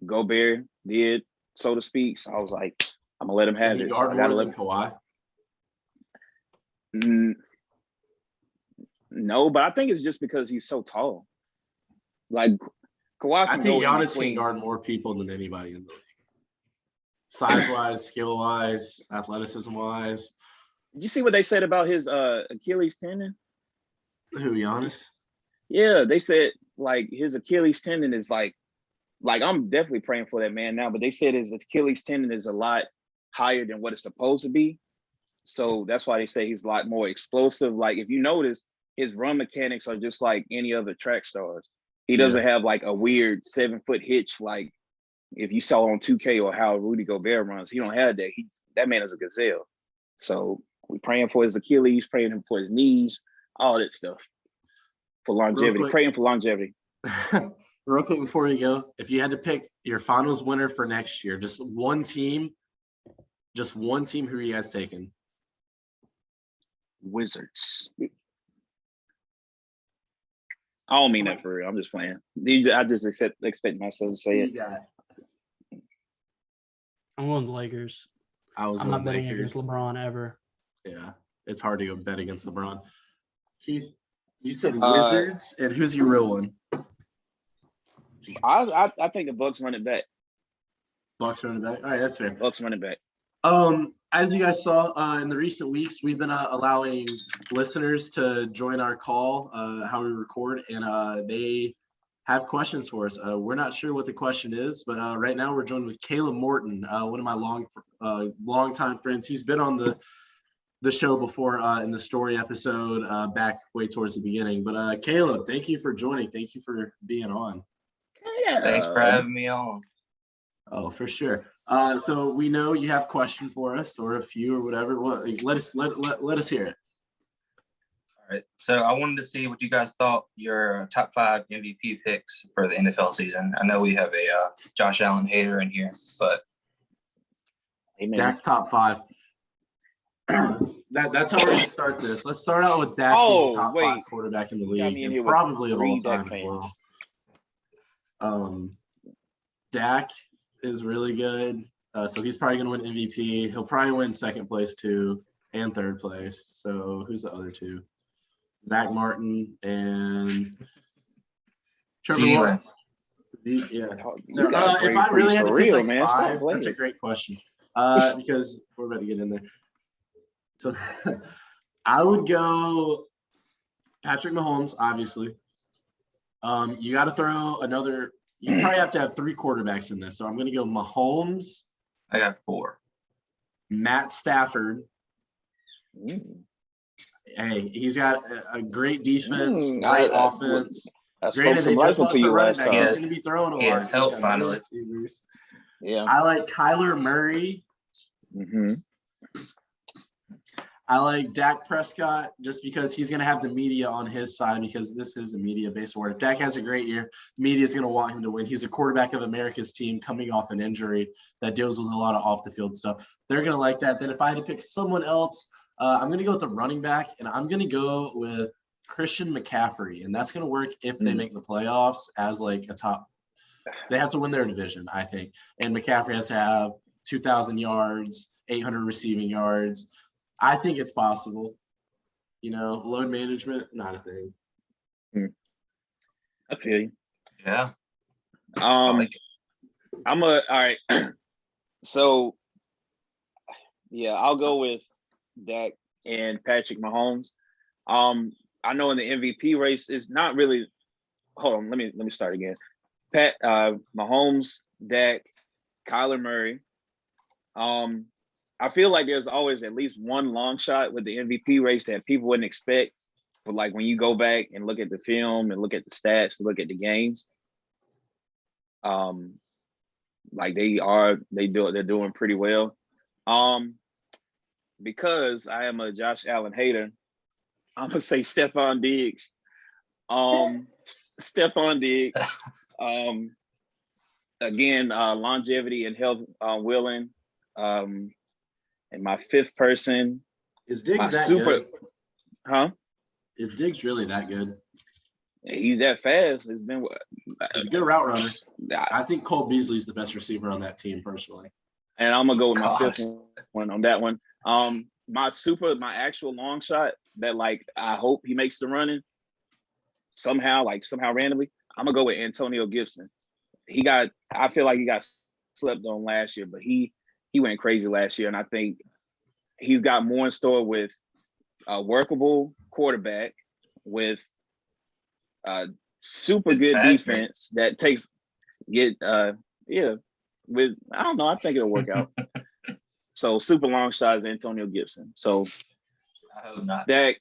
Gobert did, so to speak. So I was like, I'm gonna let him have it. Guard more than Kawhi? No, but I think it's just because he's so tall. Like, Kawhi I think Giannis can guard more people than anybody in the league. Size-wise, skill-wise, athleticism-wise. You see what they said about his Achilles tendon? Who, Giannis? Yeah, they said, like, his Achilles tendon is like I'm definitely praying for that man now, but they said his Achilles tendon is a lot higher than what it's supposed to be. So that's why they say he's a lot more explosive. Like, if you notice, his run mechanics are just like any other track stars. He doesn't have like a weird 7-foot hitch like if you saw on 2K or how Rudy Gobert runs. He don't have that. That man is a gazelle. So we're praying for his Achilles, praying him for his knees, all that stuff for longevity. Praying for longevity. Real quick before we go, if you had to pick your finals winner for next year, just one team, who are you guys taking? Wizards. I don't mean that for real. I'm just playing. I just expect myself to say it. I'm going the Lakers. I'm not betting against LeBron ever. Yeah, it's hard to go bet against LeBron. Keith, you said Wizards, and who's your real one? I think the Bucks run it back. Bucks run it back. All right, that's fair. Bucks run it back. As you guys saw in the recent weeks, we've been allowing listeners to join our call, how we record, and they have questions for us. We're not sure what the question is, but right now we're joined with Caleb Morton, one of my longtime friends. He's been on the show before in the story episode back way towards the beginning. But Caleb, thank you for joining. Thank you for being on. Yeah. Thanks for having me on. Oh, for sure. So we know you have a question for us, or a few, or whatever. Well, let us hear it. All right. So I wanted to see what you guys thought your top 5 MVP picks for the NFL season. I know we have a Josh Allen hater in here, but Amen. Dak's top 5. That's how we're gonna start this. Let's start out with Dak being the top 5 quarterback in the got me league, in here and with probably of all 3 Dak time as fans. well. Dak is really good, so he's probably gonna win MVP. He'll probably win second place too, and third place. So who's the other two? Zach Martin and Trevor CeeDee Lawrence. Yeah. You got If I really had to for pick real, like man. Stop 5, that's a playing. great question. Because we're about to get in there. So I would go Patrick Mahomes, obviously. You got to throw another. You probably have to have 3 quarterbacks in this. So I'm going to go Mahomes, I got 4. Matt Stafford. Hey, he's got a great defense, great offense. I spoke Granted, they some just life into lost their you running last back. He's Yeah. going to be throwing a Yeah, lot. He's help got finally. no receivers. Yeah. I like Kyler Murray. Mm-hmm. I like Dak Prescott just because he's going to have the media on his side, because this is the media-based award. If Dak has a great year, media is going to want him to win. He's a quarterback of America's team coming off an injury that deals with a lot of off-the-field stuff. They're going to like that. Then if I had to pick someone else, I'm going to go with the running back, and I'm going to go with Christian McCaffrey, and that's going to work if they make the playoffs as like a top. They have to win their division, I think, and McCaffrey has to have 2,000 yards, 800 receiving yards. I think it's possible. Load management, not a thing. I feel you. Yeah. All right. So, yeah, I'll go with Dak and Patrick Mahomes. I know in the MVP race, it's not really. Hold on, let me start again. Mahomes, Dak, Kyler Murray. I feel like there's always at least one long shot with the MVP race that people wouldn't expect. But like when you go back and look at the film and look at the stats, look at the games, like they're doing pretty well. Because I am a Josh Allen hater, I'm gonna say Stephon Diggs. Stephon Diggs. Again, longevity and health willing. And my 5th person, Is Diggs that good? Huh? Is Diggs really that good? He's that fast. He's He's a good route runner. I I think Cole Beasley's the best receiver on that team, personally. And I'm gonna go with my Gosh. 5th one on that one. My actual long shot that like I hope he makes the running somehow randomly. I'm gonna go with Antonio Gibson. I feel like he got slept on last year, but he went crazy last year, and I think he's got more in store with a workable quarterback with super good defense that with I don't know, I think it'll work out. So super long shot is Antonio Gibson. So I hope not. Dak,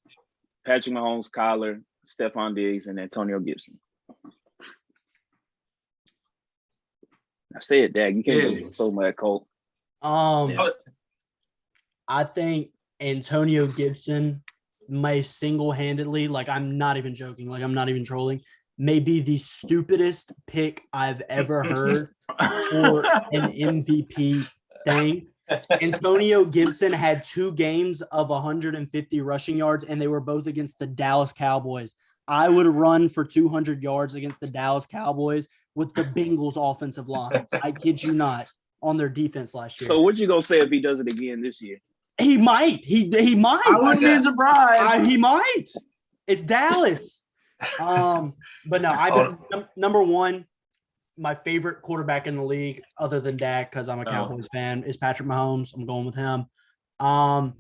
Patrick Mahomes, Kyler, Stephon Diggs, and Antonio Gibson. I said Dak, you can't get so mad, Colt. I think Antonio Gibson may single-handedly, like I'm not even joking, like I'm not even trolling, may be the stupidest pick I've ever heard for an MVP thing. Antonio Gibson had 2 games of 150 rushing yards, and they were both against the Dallas Cowboys. I would run for 200 yards against the Dallas Cowboys with the Bengals offensive line. I kid you not, on their defense last year. So what you gonna say if he does it again this year? He might. He might. I wouldn't be surprised. He might. It's Dallas. But no, number 1, my favorite quarterback in the league, other than Dak, because I'm a Cowboys fan, is Patrick Mahomes. I'm going with him. I'm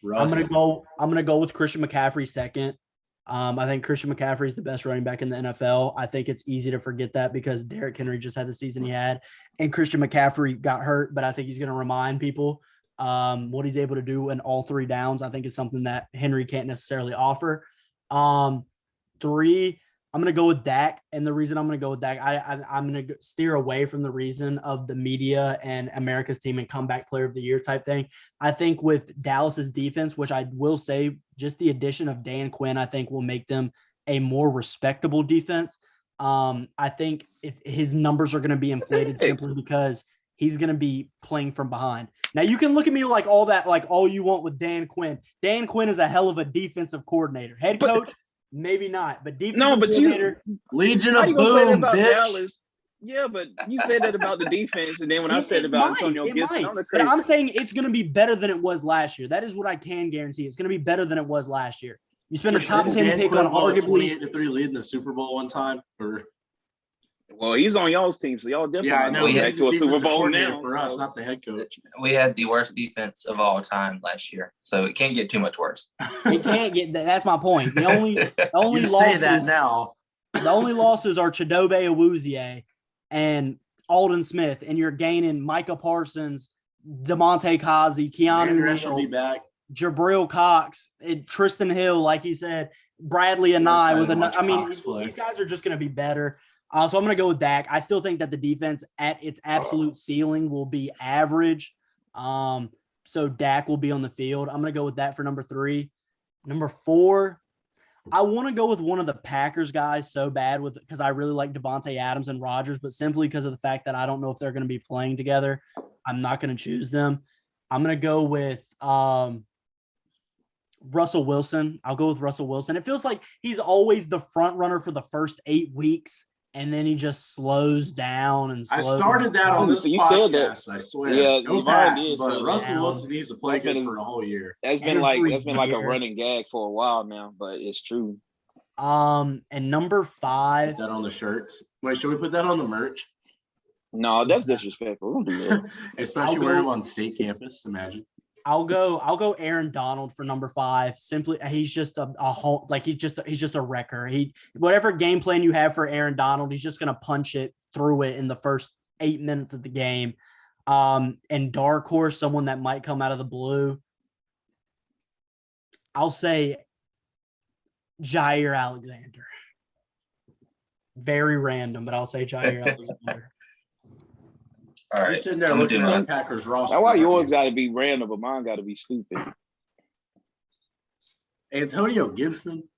gonna go with Christian McCaffrey second. I think Christian McCaffrey is the best running back in the NFL. I think it's easy to forget that because Derrick Henry just had the season he had, and Christian McCaffrey got hurt. But I think he's going to remind people what he's able to do in all 3 downs. I think is something that Henry can't necessarily offer. 3, I'm going to go with Dak. And the reason I'm going to go with Dak, I'm going to steer away from the reason of the media and America's team and comeback player of the year type thing. I think with Dallas's defense, which I will say just the addition of Dan Quinn, I think will make them a more respectable defense. I think if his numbers are going to be inflated simply because he's going to be playing from behind. Now you can look at me like all that, like all you want with Dan Quinn. Dan Quinn is a hell of a defensive coordinator. Head coach, maybe not, but defensive coordinator. Legion How of you gonna say that Boom, about bitch. Dallas? Yeah, but you said that about the defense, and then when I said about Antonio Gibson, but I'm saying it's going to be better than it was last year. That is what I can guarantee. It's going to be better than it was last year. You spend a top 10 pick on arguably 28-3 lead in the Super Bowl one time. Well, he's on y'all's team, so y'all definitely I know. going back to a Super Bowl now. For us, not the head coach. We had the worst defense of all time last year, so it can't get too much worse. It can't get. That's my point. The only You losses, say that now. The only losses are Chidobe Awuzie and Alden Smith, and you're gaining Micah Parsons, DeMonte Kazi, Keanu Neal, will be back. Jabril Cox, and Tristan Hill, like he said, Bradley and I with another. I mean, these guys are just going to be better. So I'm going to go with Dak. I still think that the defense at its absolute ceiling will be average. So Dak will be on the field. I'm going to go with that for number 3. Number 4, I want to go with one of the Packers guys so bad because I really like Devontae Adams and Rodgers, but simply because of the fact that I don't know if they're going to be playing together, I'm not going to choose them. I'm going to go with Russell Wilson. I'll go with Russell Wilson. It feels like he's always the front runner for the first 8 weeks. And then he just slows down and slows. I started that on this podcast. I swear. Yeah, no Pat, did. But Russell Wilson needs to play good for a whole year. That's been like a running gag for a while now, but it's true. And number 5. Put that on the shirts. Wait, should we put that on the merch? No, that's disrespectful. Don't do that. Especially wearing him on state campus. Imagine. I'll go Aaron Donald for number 5. Simply, he's just a whole, like he's just a wrecker. Whatever game plan you have for Aaron Donald, he's just gonna punch it through it in the first 8 minutes of the game. And dark horse, someone that might come out of the blue. I'll say Jair Alexander. Very random, but I'll say Jair Alexander. All right. Sitting there looking at the Packers roster. That's why yours got to be random, but mine got to be stupid. Antonio Gibson.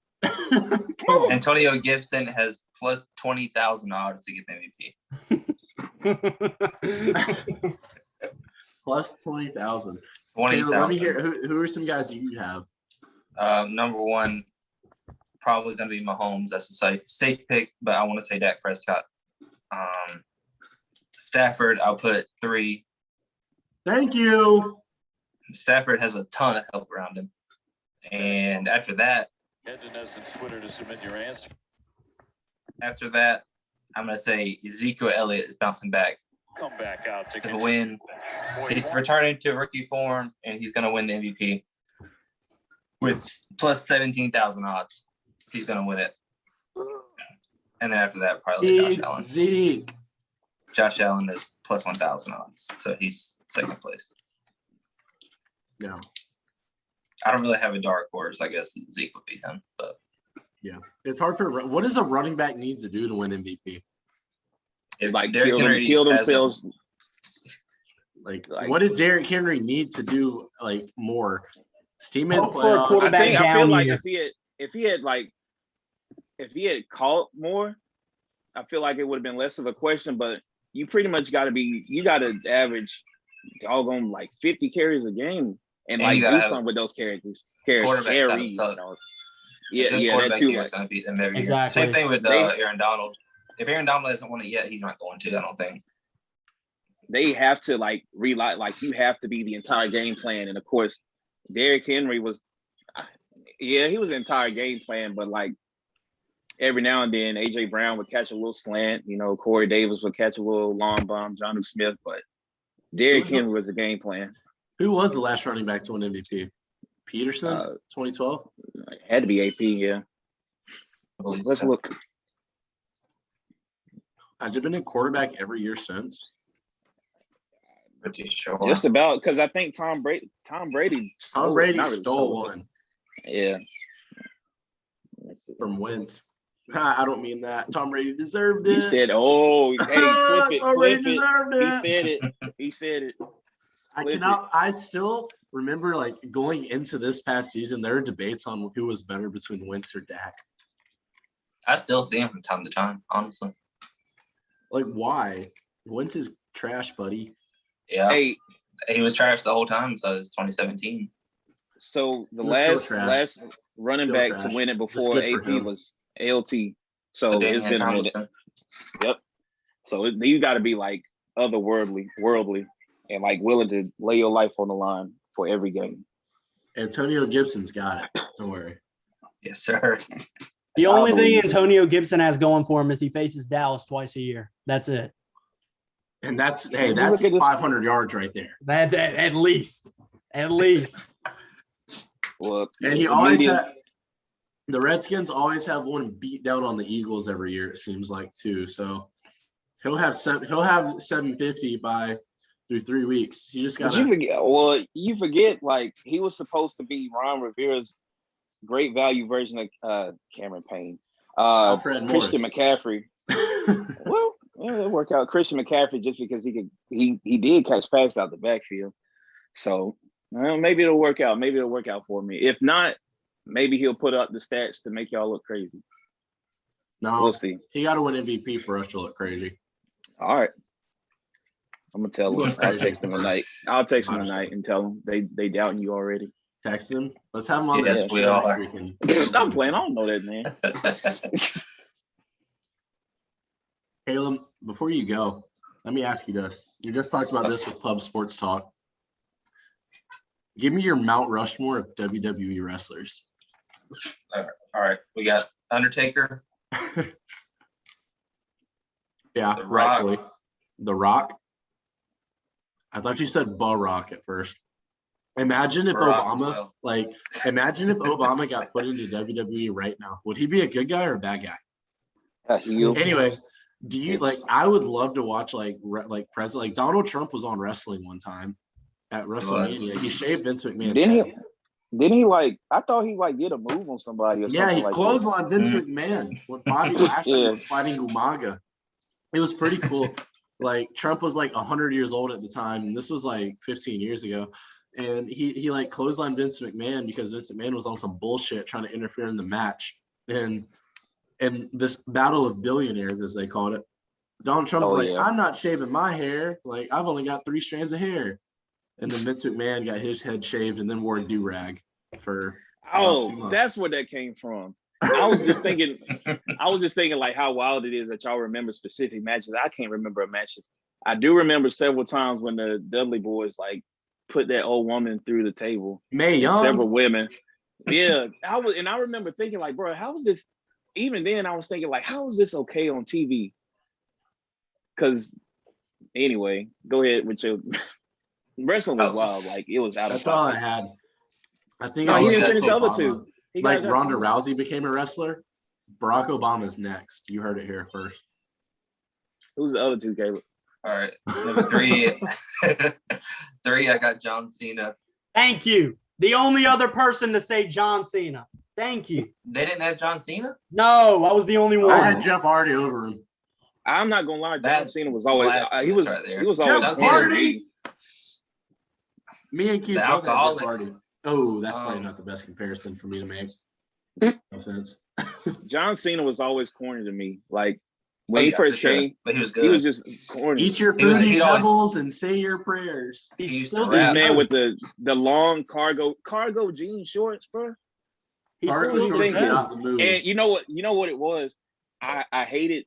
Antonio Gibson has plus 20,000 odds to get the MVP. Plus 20,000. 20,000. Let me hear. Who are some guys that you have? Number 1, probably going to be Mahomes. That's a safe pick, but I want to say Dak Prescott. Stafford, I'll put 3. Thank you. Stafford has a ton of help around him. And after that, head to Nelson's Twitter to submit your answer. After that, I'm going to say Ezekiel Elliott is bouncing back. Come back out to win. He's returning to rookie form, and he's going to win the MVP with plus 17,000 odds. He's going to win it. And then after that, probably Josh Allen. Zeke. Josh Allen is plus 1,000 odds, so he's second place. Yeah. I don't really have a dark horse. I guess Zeke would be him, but yeah, it's hard for. What does a running back need to do to win MVP? If like Derrick Henry kill themselves. Like, what did Derrick Henry need to do like more? His team made the For a playoffs. quarterback I feel like year. if he had caught more, I feel like it would have been less of a question. But you pretty much got to average doggone like 50 carries a game and like do something with those carries. Yeah, that too. Is going to beat them every year. Exactly. Same thing with Aaron Donald. If Aaron Donald hasn't won it yet, he's not going to. I don't think. They have to like rely, like you have to be the entire game plan, and of course, Derrick Henry was, he was the entire game plan, but like every now and then, AJ Brown would catch a little slant, Corey Davis would catch a little long bomb, Jonnu Smith, but Derrick Henry was the game plan. Who was the last running back to win MVP? Peterson, 2012? It had to be AP, yeah. I believe Let's so. look. Has it been a quarterback every year since? Pretty sure. Just about, because I think Tom Brady Tom stole it. Brady Not really stole it. one Yeah. Let's see. from Wentz. I don't mean that. Tom Brady deserved it. He said, "Oh, hey, clip it, Tom Brady clip it." deserved He it. said it. He said it. Clip I still remember like going into this past season, there were debates on who was better between Wentz or Dak. I still see him from time to time, honestly. Like, why? Wentz is trash, buddy. Yeah. Hey, He was trash the whole time, so it's 2017. so the He was still last trash. running Still back trash. to win it Just before good for AP him. was LT. So it's Damian been a minute. Tomlinson. Yep. So you got to be like otherworldly, worldly, and like willing to lay your life on the line for every game. Antonio Gibson's got it. Don't worry. Yes, sir. The I only thing believe it. Antonio Gibson has going for him is he faces Dallas twice a year. That's it. And that's you that's look at this- 500 yards right there. That at least. Well, And he the always media- had the Redskins always have one beat down on the Eagles every year, it seems like too. So he'll have 750 through 3 weeks. You just But gotta you forget, like he was supposed to be Ron Rivera's great value version of Cameron Payne, Alfred Christian Morris. McCaffrey. Well, yeah, it worked out. Christian McCaffrey, just because he did catch passes out the backfield. So maybe it'll work out. Maybe it'll work out for me. If not, maybe he'll put up the stats to make y'all look crazy. No, We'll see. he got to win MVP for us to look crazy. All right. I'm gonna tell You him. look I'll crazy. text him tonight. I'll text him Honestly. tonight and tell him they doubting you already. Text him. Let's have him on Yes, this we show are. next week and- Stop playing. I don't know that, man. Caleb, before you go, let me ask you this. You just talked about this with Pub Sports Talk. Give me your Mount Rushmore of WWE wrestlers. All right. We got Undertaker. Yeah, The Rock. rightfully. The Rock. I thought you said Bo Rock at first. Imagine if Rock as Obama, well. imagine if Obama got put into WWE right now. Would he be a good guy or a bad guy? A heel. Anyways, do you I would love to watch president Donald Trump was on wrestling one time at WrestleMania. He shaved Vince McMahon's head. Didn't he I thought he did a move on somebody or Yeah, something he like closed that. on Vince McMahon when Bobby Lashley Yeah. was fighting Umaga. It was pretty cool. Like Trump was 100 years old at the time, and this was 15 years ago. And he closed on Vince McMahon because Vince McMahon was on some bullshit trying to interfere in the match. And this battle of billionaires, as they called it, Donald Trump's I'm not shaving my hair. I've only got 3 strands of hair. And then Vince McMahon got his head shaved and then wore a do-rag for about 2 months. That's where that came from. I was just thinking how wild it is that y'all remember specific matches. I can't remember a match. I do remember several times when the Dudley boys put that old woman through the table. Mae Young. Several women. Yeah. I remember thinking bro, how is this? Even then I was thinking how is this okay on TV? Because anyway, go ahead with your wrestling was wild. It was out of That's all I pocket. had. I think No, I he would didn't go finish to the other Obama. two. He Like got Ronda two. Rousey became a wrestler. Barack Obama's next. You heard it here first. Who's the other two, Caleb? All right. Number 3. 3, I got John Cena. Thank you. The only other person to say John Cena. Thank you. They didn't have John Cena? No, I was the only I one. had Jeff Hardy over him. I'm not gonna lie, John That's Cena was always blasphemous he was right there. he was Jeff always John corny to Hardy? me. Me and Keith The both had Jeff alcoholic. Hardy. Oh, that's probably Um, not the best comparison for me to make. No offense. John Cena was always corny to me. When he yeah, first for sure. came, But he was good. he was just corny. Eat your He was- fruity he'd always- pebbles and say your prayers. He used still to This rap. man with the long cargo jean shorts, bro. He's Cargo still shorts thinking. are good. not the move. And you know what it was? I hated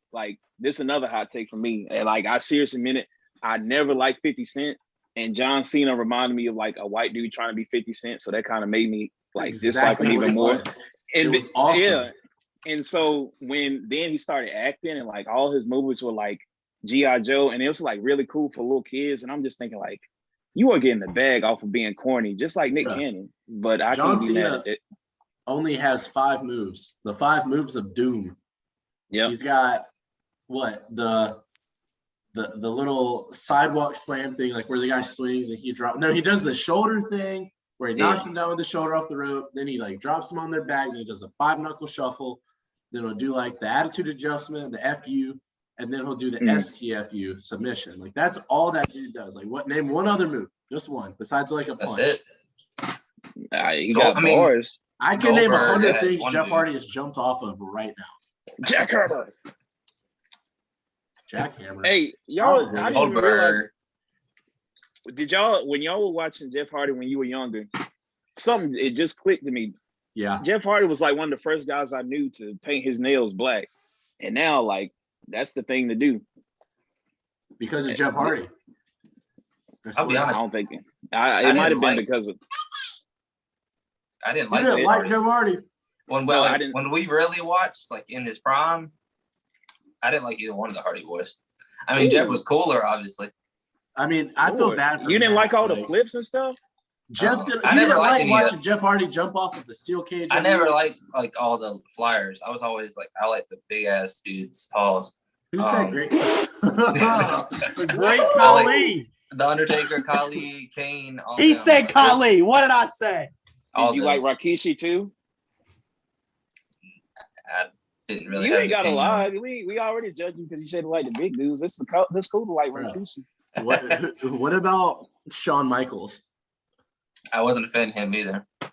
this is another hot take from me. And I seriously meant it. I never liked 50 Cent. And John Cena reminded me of a white dude trying to be 50 Cent. So that kind of made me dislike him what even it more. was. And It was awesome. Yeah. And so then he started acting and all his movies were G.I. Joe, and it was really cool for little kids. And I'm just thinking you are getting the bag off of being corny, just like Nick Yeah. Cannon. But I John can't be mad Cena- at it. only has 5 moves. The 5 moves of doom. Yeah. He's got what the little sidewalk slam thing, like where the guy swings and he drops. No, he does the shoulder thing where he knocks him down with the shoulder off the rope. Then he like drops him on their back. And he does a 5-knuckle shuffle. Then he'll do like the attitude adjustment, the FU, and then he'll do the STFU submission. Like that's all that dude does. Like what? Name one other move, just one, besides like a That's punch. it. He got bars. I can name Goldberg 100 had things one Jeff move. Hardy has jumped off of right now. Jackhammer. Jackhammer. Hey, y'all, Probably. I didn't even realize. Goldberg. Did y'all, when y'all were watching Jeff Hardy when you were younger, it just clicked to me. Yeah. Jeff Hardy was like one of the first guys I knew to paint his nails black. And now, like, that's the thing to do. Because of Jeff Hardy. I'll be I honest. don't think it didn't might have been like- because of I didn't You like didn't Jeff like Hardy. Jeff Hardy. No, I didn't. When we really watched, like in his prime, I didn't like either one of the Hardy Boys. I mean, Ooh. Jeff was cooler, obviously. I mean, I feel Lord. bad for you. Didn't Matt, like all the flips and stuff? Jeff didn't. I You never didn't liked like any of watching Jeff Hardy jump off of the steel cage. I never liked like all the flyers. I was always like, I like the big ass dudes. Pause. Who said great? The great Kali. The Undertaker, Khali, Kane. All He them. said Like, Kali. What did I say? all Did you like those. Rikishi too? I didn't really. You have ain't got to anything on lie. it. We already judged you because you said you like the big dudes. It's cool to like Bro. Rikishi. What about Shawn Michaels? I wasn't a fan of him either. I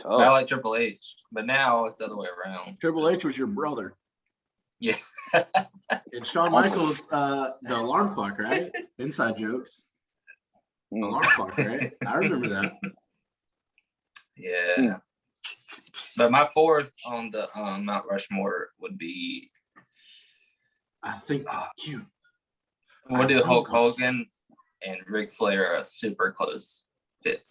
Oh, like Triple H, but now it's the other way around. Triple H was your brother. Yeah. And Shawn Michaels, the alarm clock, right? Inside jokes. Alarm clock, right? I remember that. Yeah. But my fourth on the Mount Rushmore would be I think you. we'll do Hulk Hogan and Ric Flair a super close fifth.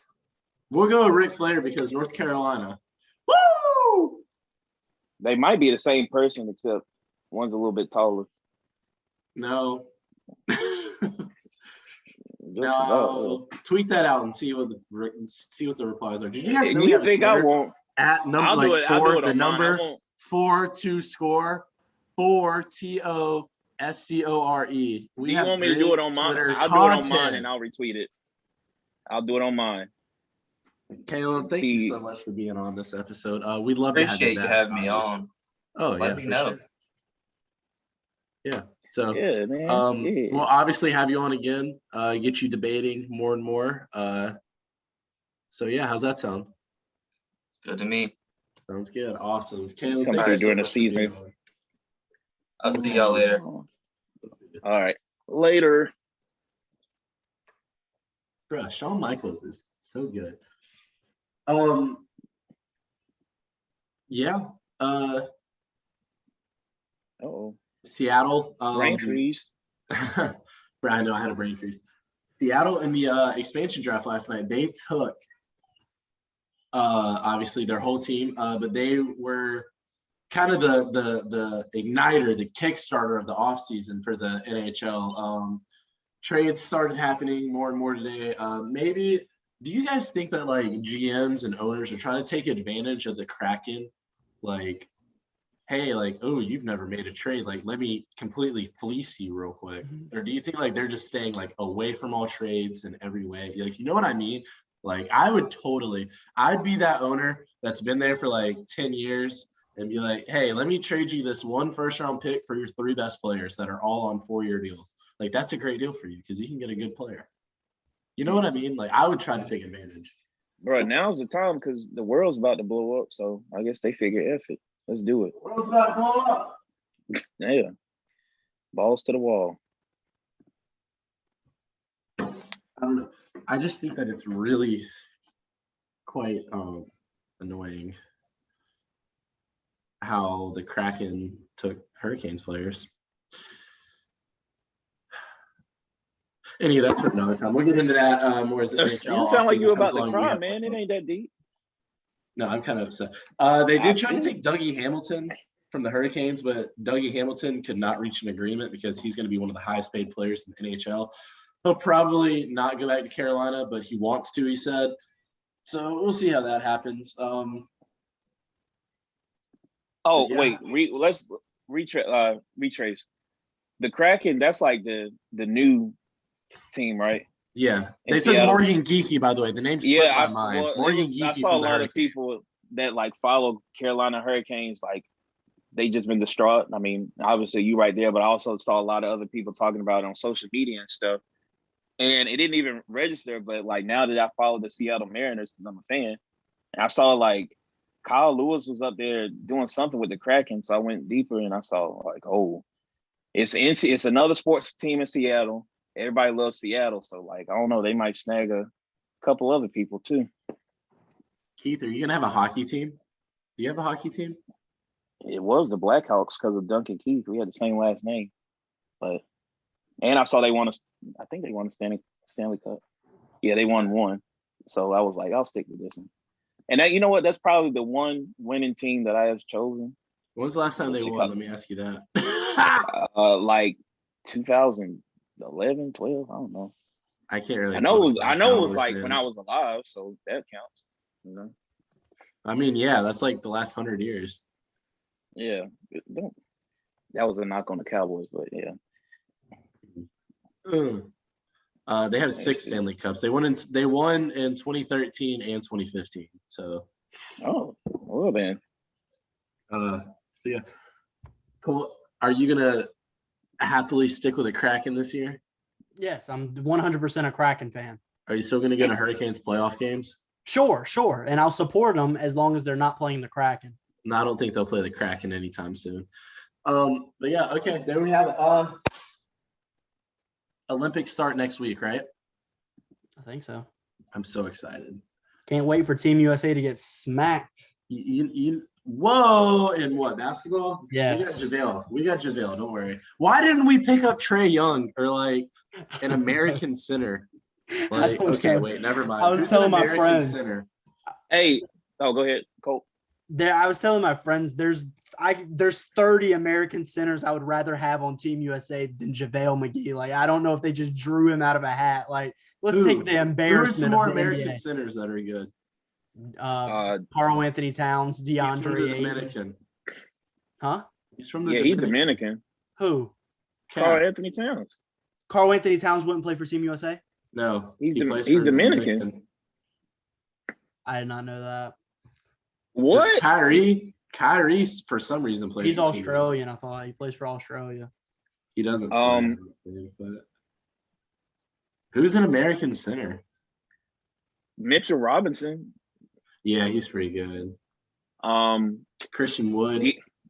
We'll go with Ric Flair because North Carolina. Woo! they might be the same person except one's a little bit taller. No. Just about. No. Tweet that out and see what the replies are. Did you guys know we You have a think I Twitter won't? at number I'll do like it. I'll 4, do it the on mine. I number won't. 4-2-score 4TOSCORE. Do you want me to do it on mine? I'll do it on mine and I'll retweet it. I'll do it on mine. Caleb, thank you so much for being on this episode. We'd love to Appreciate you have having me on. Oh, Let yeah, me for know. sure. Yeah. So, Yeah, man. Yeah. we'll obviously have you on again, get you debating more and more. So, yeah, how's that sound? Good to me. Sounds good. Awesome. Caleb, Come thank through you so during the much for being season. on. I'll see y'all later. All right. Later. Bruh, Shawn Michaels is so good. Yeah. Uh-oh. Seattle. Brain freeze. I know I had a brain freeze. Seattle in the expansion draft last night, they took obviously their whole team, but they were kind of the igniter, the Kickstarter of the offseason for the NHL. Trades started happening more and more today. Maybe do you guys think that like GMs and owners are trying to take advantage of the Kraken? Like, hey, like, oh, you've never made a trade. Like, let me completely fleece you real quick. Or do you think like they're just staying like away from all trades in every way? Like, you know what I mean? Like, I'd be that owner that's been there for like 10 years and be like, hey, let me trade you this 1 first-round pick for your 3 best players that are all on 4-year deals. Like, that's a great deal for you because you can get a good player. You know what I mean? Like, I would try to take advantage. Bro, now's the time because the world's about to blow up. So I guess they figure F it. Let's do it. World's about to blow up. Yeah. Balls to the wall. I don't know. I just think that it's really quite annoying how the Kraken took Hurricanes players. Anyway, that's for another time. We'll get into that more as the You NHL sound like offseason you comes about to along. cry, man. It ain't that deep. No, I'm kind of upset. They did try to take Dougie Hamilton from the Hurricanes, but Dougie Hamilton could not reach an agreement because he's going to be one of the highest paid players in the NHL. He'll probably not go back to Carolina, but he wants to, he said. So we'll see how that happens. Oh Yeah. wait, let's retrace. The Kraken, that's like the new team, right? Yeah, In they took Seattle. Morgan Geeky, by the way. The name slipped Yeah, my mind. well, Morgan I Geeky saw a from the lot of Hurricanes. people that like follow Carolina Hurricanes, like they just been distraught. I mean, obviously you right there, but I also saw a lot of other people talking about it on social media and stuff. And it didn't even register, but like now that I follow the Seattle Mariners because I'm a fan, and I saw like Kyle Lewis was up there doing something with the Kraken, so I went deeper and I saw like, oh, it's another sports team in Seattle. Everybody loves Seattle, so like I don't know, they might snag a couple other people too. Keith, are you gonna have a hockey team? Do you have a hockey team? It was the Blackhawks because of Duncan Keith. We had the same last name, and I saw they won I think they won the Stanley Cup. Yeah, they won one. So I was like, I'll stick with this one. And that, you know what? That's probably the one winning team that I have chosen. When was the last time they won? Let me ask you that. Like 2011, 12. I don't know. I can't really. I know it was like fan. when I was alive, so that counts. You know. I mean, yeah, that's like the last 100 years. Yeah, that was a knock on the Cowboys, but yeah. They have 6 Stanley Cups. They won in 2013 and 2015. So. Oh, well then. Yeah. Cool. Are you gonna happily stick with a Kraken this year? Yes, I'm 100% a Kraken fan. Are you still gonna go to Hurricanes playoff games? Sure. And I'll support them as long as they're not playing the Kraken. No, I don't think they'll play the Kraken anytime soon. But yeah, okay. There we have Olympics start next week, right? I think so. I'm so excited. Can't wait for Team USA to get smacked. Whoa, in what, basketball? Yes. We got JaVale, don't worry. Why didn't we pick up Trae Young or like an American center? Like, okay, wait, never mind. I was Who's telling an my American friends. center? Hey, go ahead, Colt. I was telling my friends there's 30 American centers I would rather have on Team USA than JaVale McGee. Like, I don't know if they just drew him out of a hat. Like, let's take the embarrassment. Who are some more of the American NBA. centers that are good? Carl Anthony Towns, He's from the DeAndre Ayton. Dominican. Huh? He's from the He's Dominican. Who? Carl Anthony Towns. Carl Anthony Towns wouldn't play for Team USA? No, he's plays for Dominican. I did not know that. What? Kyrie for some reason plays. He's for Australian. I thought he plays for Australia. He doesn't. Play, but who's an American center? Mitchell Robinson. Yeah, he's pretty good. Christian Wood.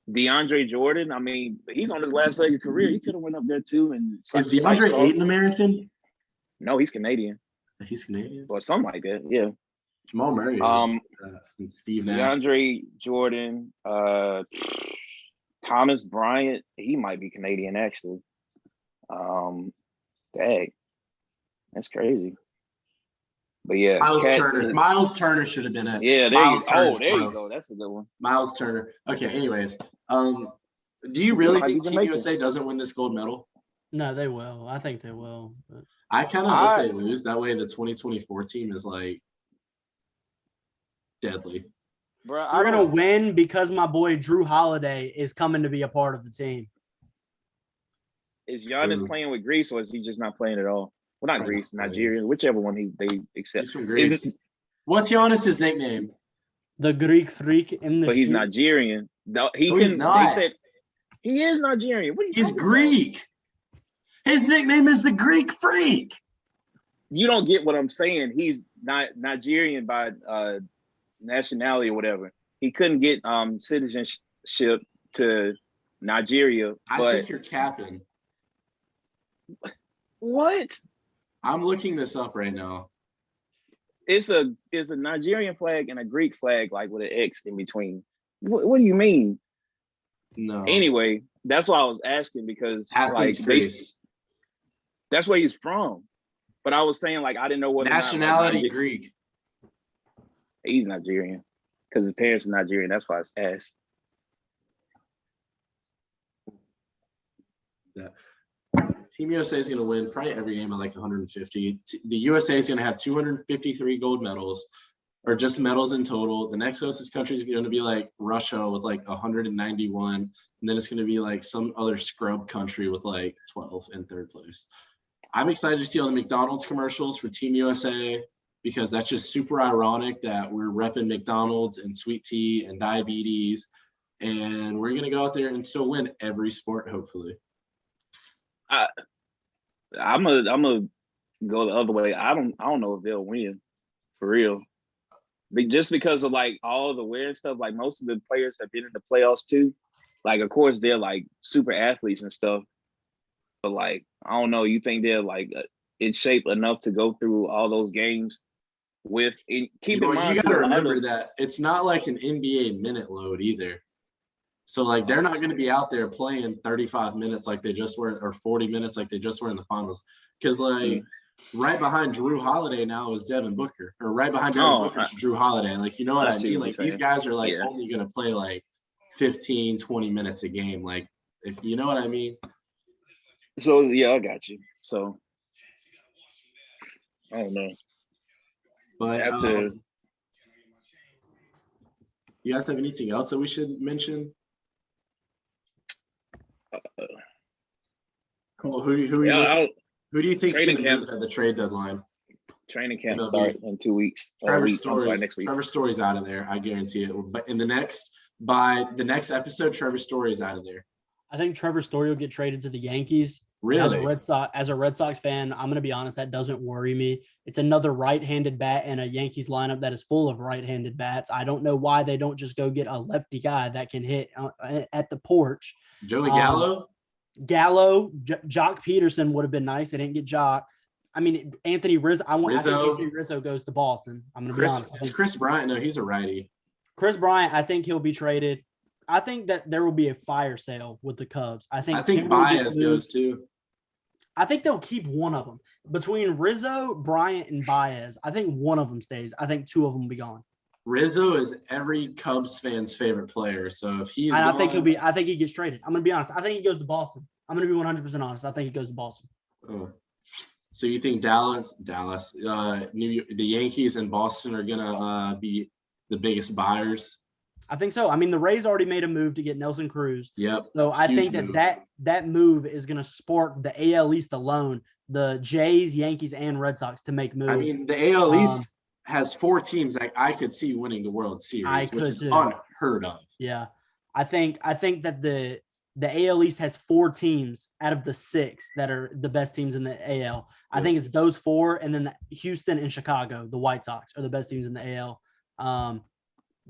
DeAndre Jordan. I mean, he's on his last leg of career. He could have went up there too. And is DeAndre Ayton American? No, he's Canadian. He's Canadian, or something like that. Yeah. Jamal Murray. Steve Nash. DeAndre Jordan. Thomas Bryant. He might be Canadian actually. Dang, that's crazy. But yeah, Miles Turner should have been it. Yeah, there you go. That's a good one. Miles Turner. Okay, anyways. Do you really think Team USA doesn't win this gold medal? No, they will. I think they will. But I kind of hope they lose. That way the 2024 team is like deadly. Bro, we're going to win because my boy Drew Holiday is coming to be a part of the team. Is Giannis playing with Greece or is he just not playing at all? Well, not Greece, Nigeria, whichever one they accept. He's from Greece. What's Giannis's nickname? The Greek freak in the But he's Nigerian. No, he's not. They said he is Nigerian. What are you He's Greek. About? His nickname is the Greek freak. You don't get what I'm saying. He's not Nigerian by nationality or whatever. He couldn't get citizenship to Nigeria. I think you're capping. What? I'm looking this up right now. It's a Nigerian flag and a Greek flag, like with an X in between. What do you mean? No. Anyway, that's why I was asking because Athens, Greece. That's where he's from. But I was saying, like, I didn't know what nationality Greek. He's Nigerian because his parents are Nigerian. That's why I was asked. Yeah. Team USA is going to win probably every game at like 150. The USA is going to have 253 gold medals. or just medals in total. The next closest country is going to be like Russia with like 191. And then it's going to be like some other scrub country with like 12 in third place. I'm excited to see all the McDonald's commercials for Team USA because that's just super ironic that we're repping McDonald's and sweet tea and diabetes. And we're going to go out there and still win every sport, hopefully. I'm gonna go the other way. I don't know if they'll win for real. Just because of like all the weird stuff, like most of the players have been in the playoffs too. Like, of course, they're like super athletes and stuff. But like, I don't know, you think they're like in shape enough to go through all those games with keep in mind you too, gotta remember that it's not like an NBA minute load either. So like they're not going to be out there playing 35 minutes like they just were, or 40 minutes like they just were in the finals. Because like right behind Drew Holiday now is Devin Booker, or right behind Devin Booker is Drew Holiday. Like, you know what I mean? Like these guys are like only going to play like 15, 20 minutes a game. Like, if you know what I mean. So yeah, I got you. So I don't know. But after you guys have anything else that we should mention? Cool. Who do you think's going to move at the trade deadline? Training camp start in 2 weeks. Next week. Trevor Story's out of there. I guarantee it. But by the next episode, Trevor Story's out of there. I think Trevor Story will get traded to the Yankees. Really? As a Red Sox fan, I'm going to be honest, that doesn't worry me. It's another right-handed bat in a Yankees lineup that is full of right-handed bats. I don't know why they don't just go get a lefty guy that can hit at the porch. Joey Gallo? Jock Peterson would have been nice. They didn't get Jock. I mean, Anthony Rizzo. I think Anthony Rizzo goes to Boston. I'm going to be honest. It's Chris Bryant. No, he's a righty. Chris Bryant, I think he'll be traded. I think that there will be a fire sale with the Cubs. I think Baez goes too. I think they'll keep one of them. Between Rizzo, Bryant, and Baez, I think one of them stays. I think two of them will be gone. Rizzo is every Cubs fan's favorite player. So if he's I think he gets traded. I'm going to be honest. I think he goes to Boston. I'm going to be 100% honest. I think he goes to Boston. Oh. So you think the Yankees and Boston are going to be the biggest buyers? I think so. I mean, the Rays already made a move to get Nelson Cruz. Yep. So I think that move is going to spark the AL East alone, the Jays, Yankees, and Red Sox to make moves. I mean, the AL East has 4 teams that I could see winning the World Series, which is unheard of. Yeah. I think that the AL East has 4 teams out of the 6 that are the best teams in the AL. I think it's those 4, and then Houston and Chicago, the White Sox, are the best teams in the AL.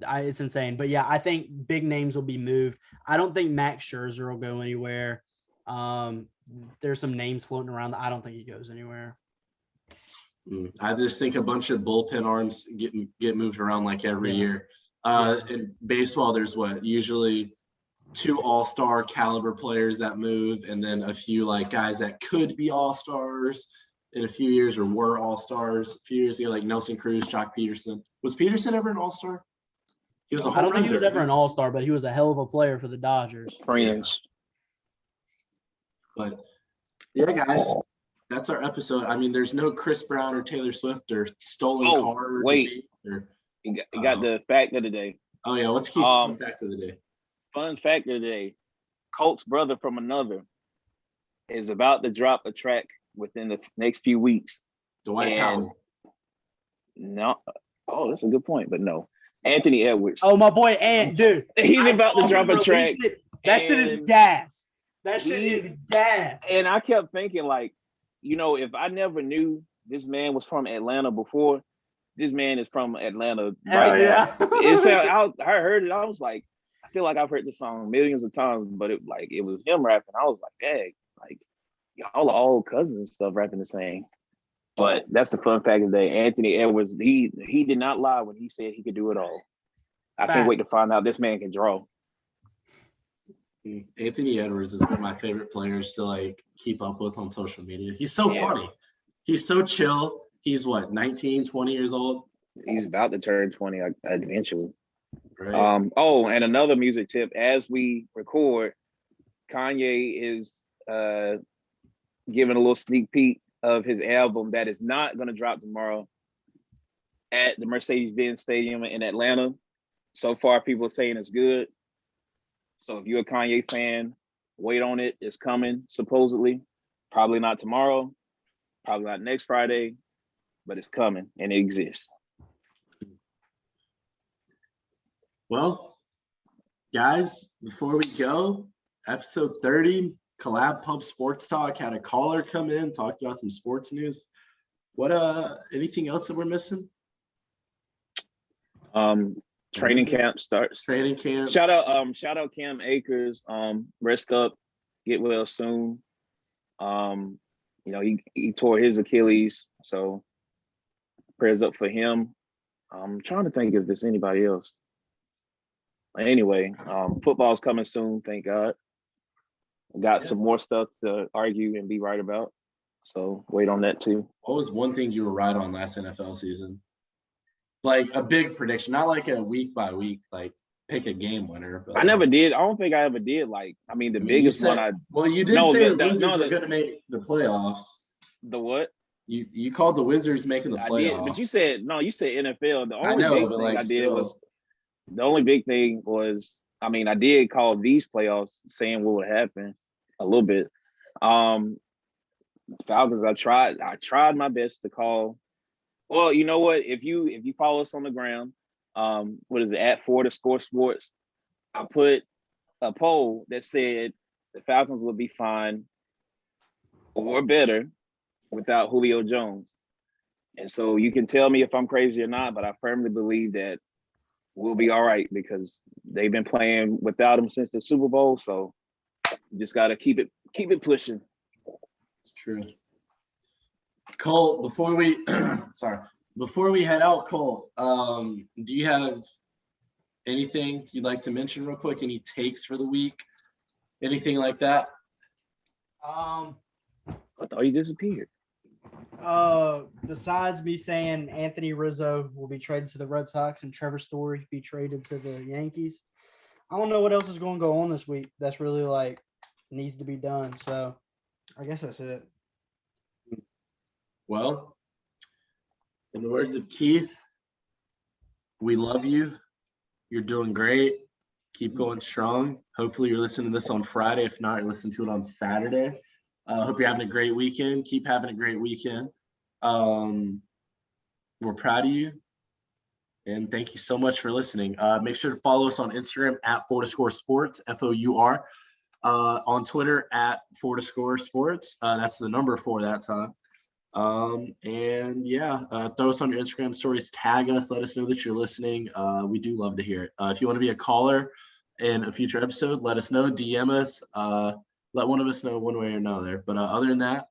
It's insane. But yeah, I think big names will be moved. I don't think Max Scherzer will go anywhere. There's some names floating around that I don't think he goes anywhere. I just think a bunch of bullpen arms get moved around like every year. In baseball, there's usually 2 all-star caliber players that move, and then a few like guys that could be all-stars in a few years or were all-stars a few years ago, like Nelson Cruz, Jock Peterson. Was Peterson ever an all-star? He was I don't think he was ever an all-star, but he was a hell of a player for the Dodgers. Friends. But yeah, guys, that's our episode. I mean, there's no Chris Brown or Taylor Swift or stolen car. Wait. You got the fact of the day. Oh yeah, what's Keith's fun fact of the day? Fun fact of the day: Colt's brother from another is about to drop a track within the next few weeks. Dwight Howard. No. Oh, that's a good point, but no. Anthony Edwards. Oh, my boy, dude. He's about to drop a track. That shit is gas. That shit is gas. And I kept thinking, like, if I never knew this man was from Atlanta before, this man is from Atlanta right now. I heard it. I was like, I feel like I've heard this song millions of times, but it was him rapping. I was like, dang, like y'all are all cousins and stuff rapping the same. But that's the fun fact of the day. Anthony Edwards, he did not lie when he said he could do it all. I can't wait to find out this man can draw. Anthony Edwards is one of my favorite players to like keep up with on social media. He's so funny. He's so chill. He's 19, 20 years old. He's about to turn 20 eventually. Right. And another music tip: as we record, Kanye is giving a little sneak peek of his album that is not going to drop tomorrow. at the Mercedes-Benz Stadium in Atlanta. So far, people are saying it's good. So if you're a Kanye fan, wait on it. It's coming, supposedly. Probably not tomorrow, probably not next Friday, but it's coming and it exists. Well, guys, before we go, episode 30, Collab Pub Sports Talk, had a caller come in, talked about some sports news. What anything else that we're missing? Training camp starts. Training camp. Shout out Cam Akers. Rest up, get well soon. He tore his Achilles, so prayers up for him. I'm trying to think if there's anybody else. Anyway, football's coming soon, thank God. Got some more stuff to argue and be right about. So wait on that too. What was one thing you were right on last NFL season? Like a big prediction, not like a week by week, like pick a game winner. But I never did. I don't think I ever did. The biggest one you did say the Wizards are going to make the playoffs. The what? You called the Wizards making the playoffs. I did, but you said NFL. The only big thing was, I did call these playoffs saying what would happen a little bit. Falcons, I tried my best to call. Well, you know what? If you follow us on the ground, what is it, at @4score sports, I put a poll that said the Falcons would be fine or better without Julio Jones. And so you can tell me if I'm crazy or not, but I firmly believe that we'll be all right because they've been playing without him since the Super Bowl. So you just got to keep it pushing. It's true. Cole, before we head out, Cole, do you have anything you'd like to mention real quick? Any takes for the week? Anything like that? I thought you disappeared. Besides me saying Anthony Rizzo will be traded to the Red Sox and Trevor Story be traded to the Yankees, I don't know what else is going to go on this week that's really needs to be done. So I guess that's it. Well, in the words of Keith, we love you. You're doing great. Keep going strong. Hopefully you're listening to this on Friday. If not, you're listening to it on Saturday. Hope you're having a great weekend. Keep having a great weekend. We're proud of you. And thank you so much for listening. Make sure to follow us on Instagram @4score sports, FOUR. On Twitter @4score sports. That's the number 4 that time. Throw us on your Instagram stories, tag us, let us know that you're listening. We do love to hear it. If you want to be a caller in a future episode, let us know, DM us, let one of us know one way or another. But other than that,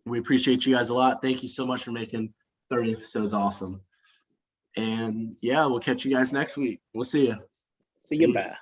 we appreciate you guys a lot. Thank you so much for making 30 episodes awesome. And we'll catch you guys next week. We'll see you. See you. Peace. Bye.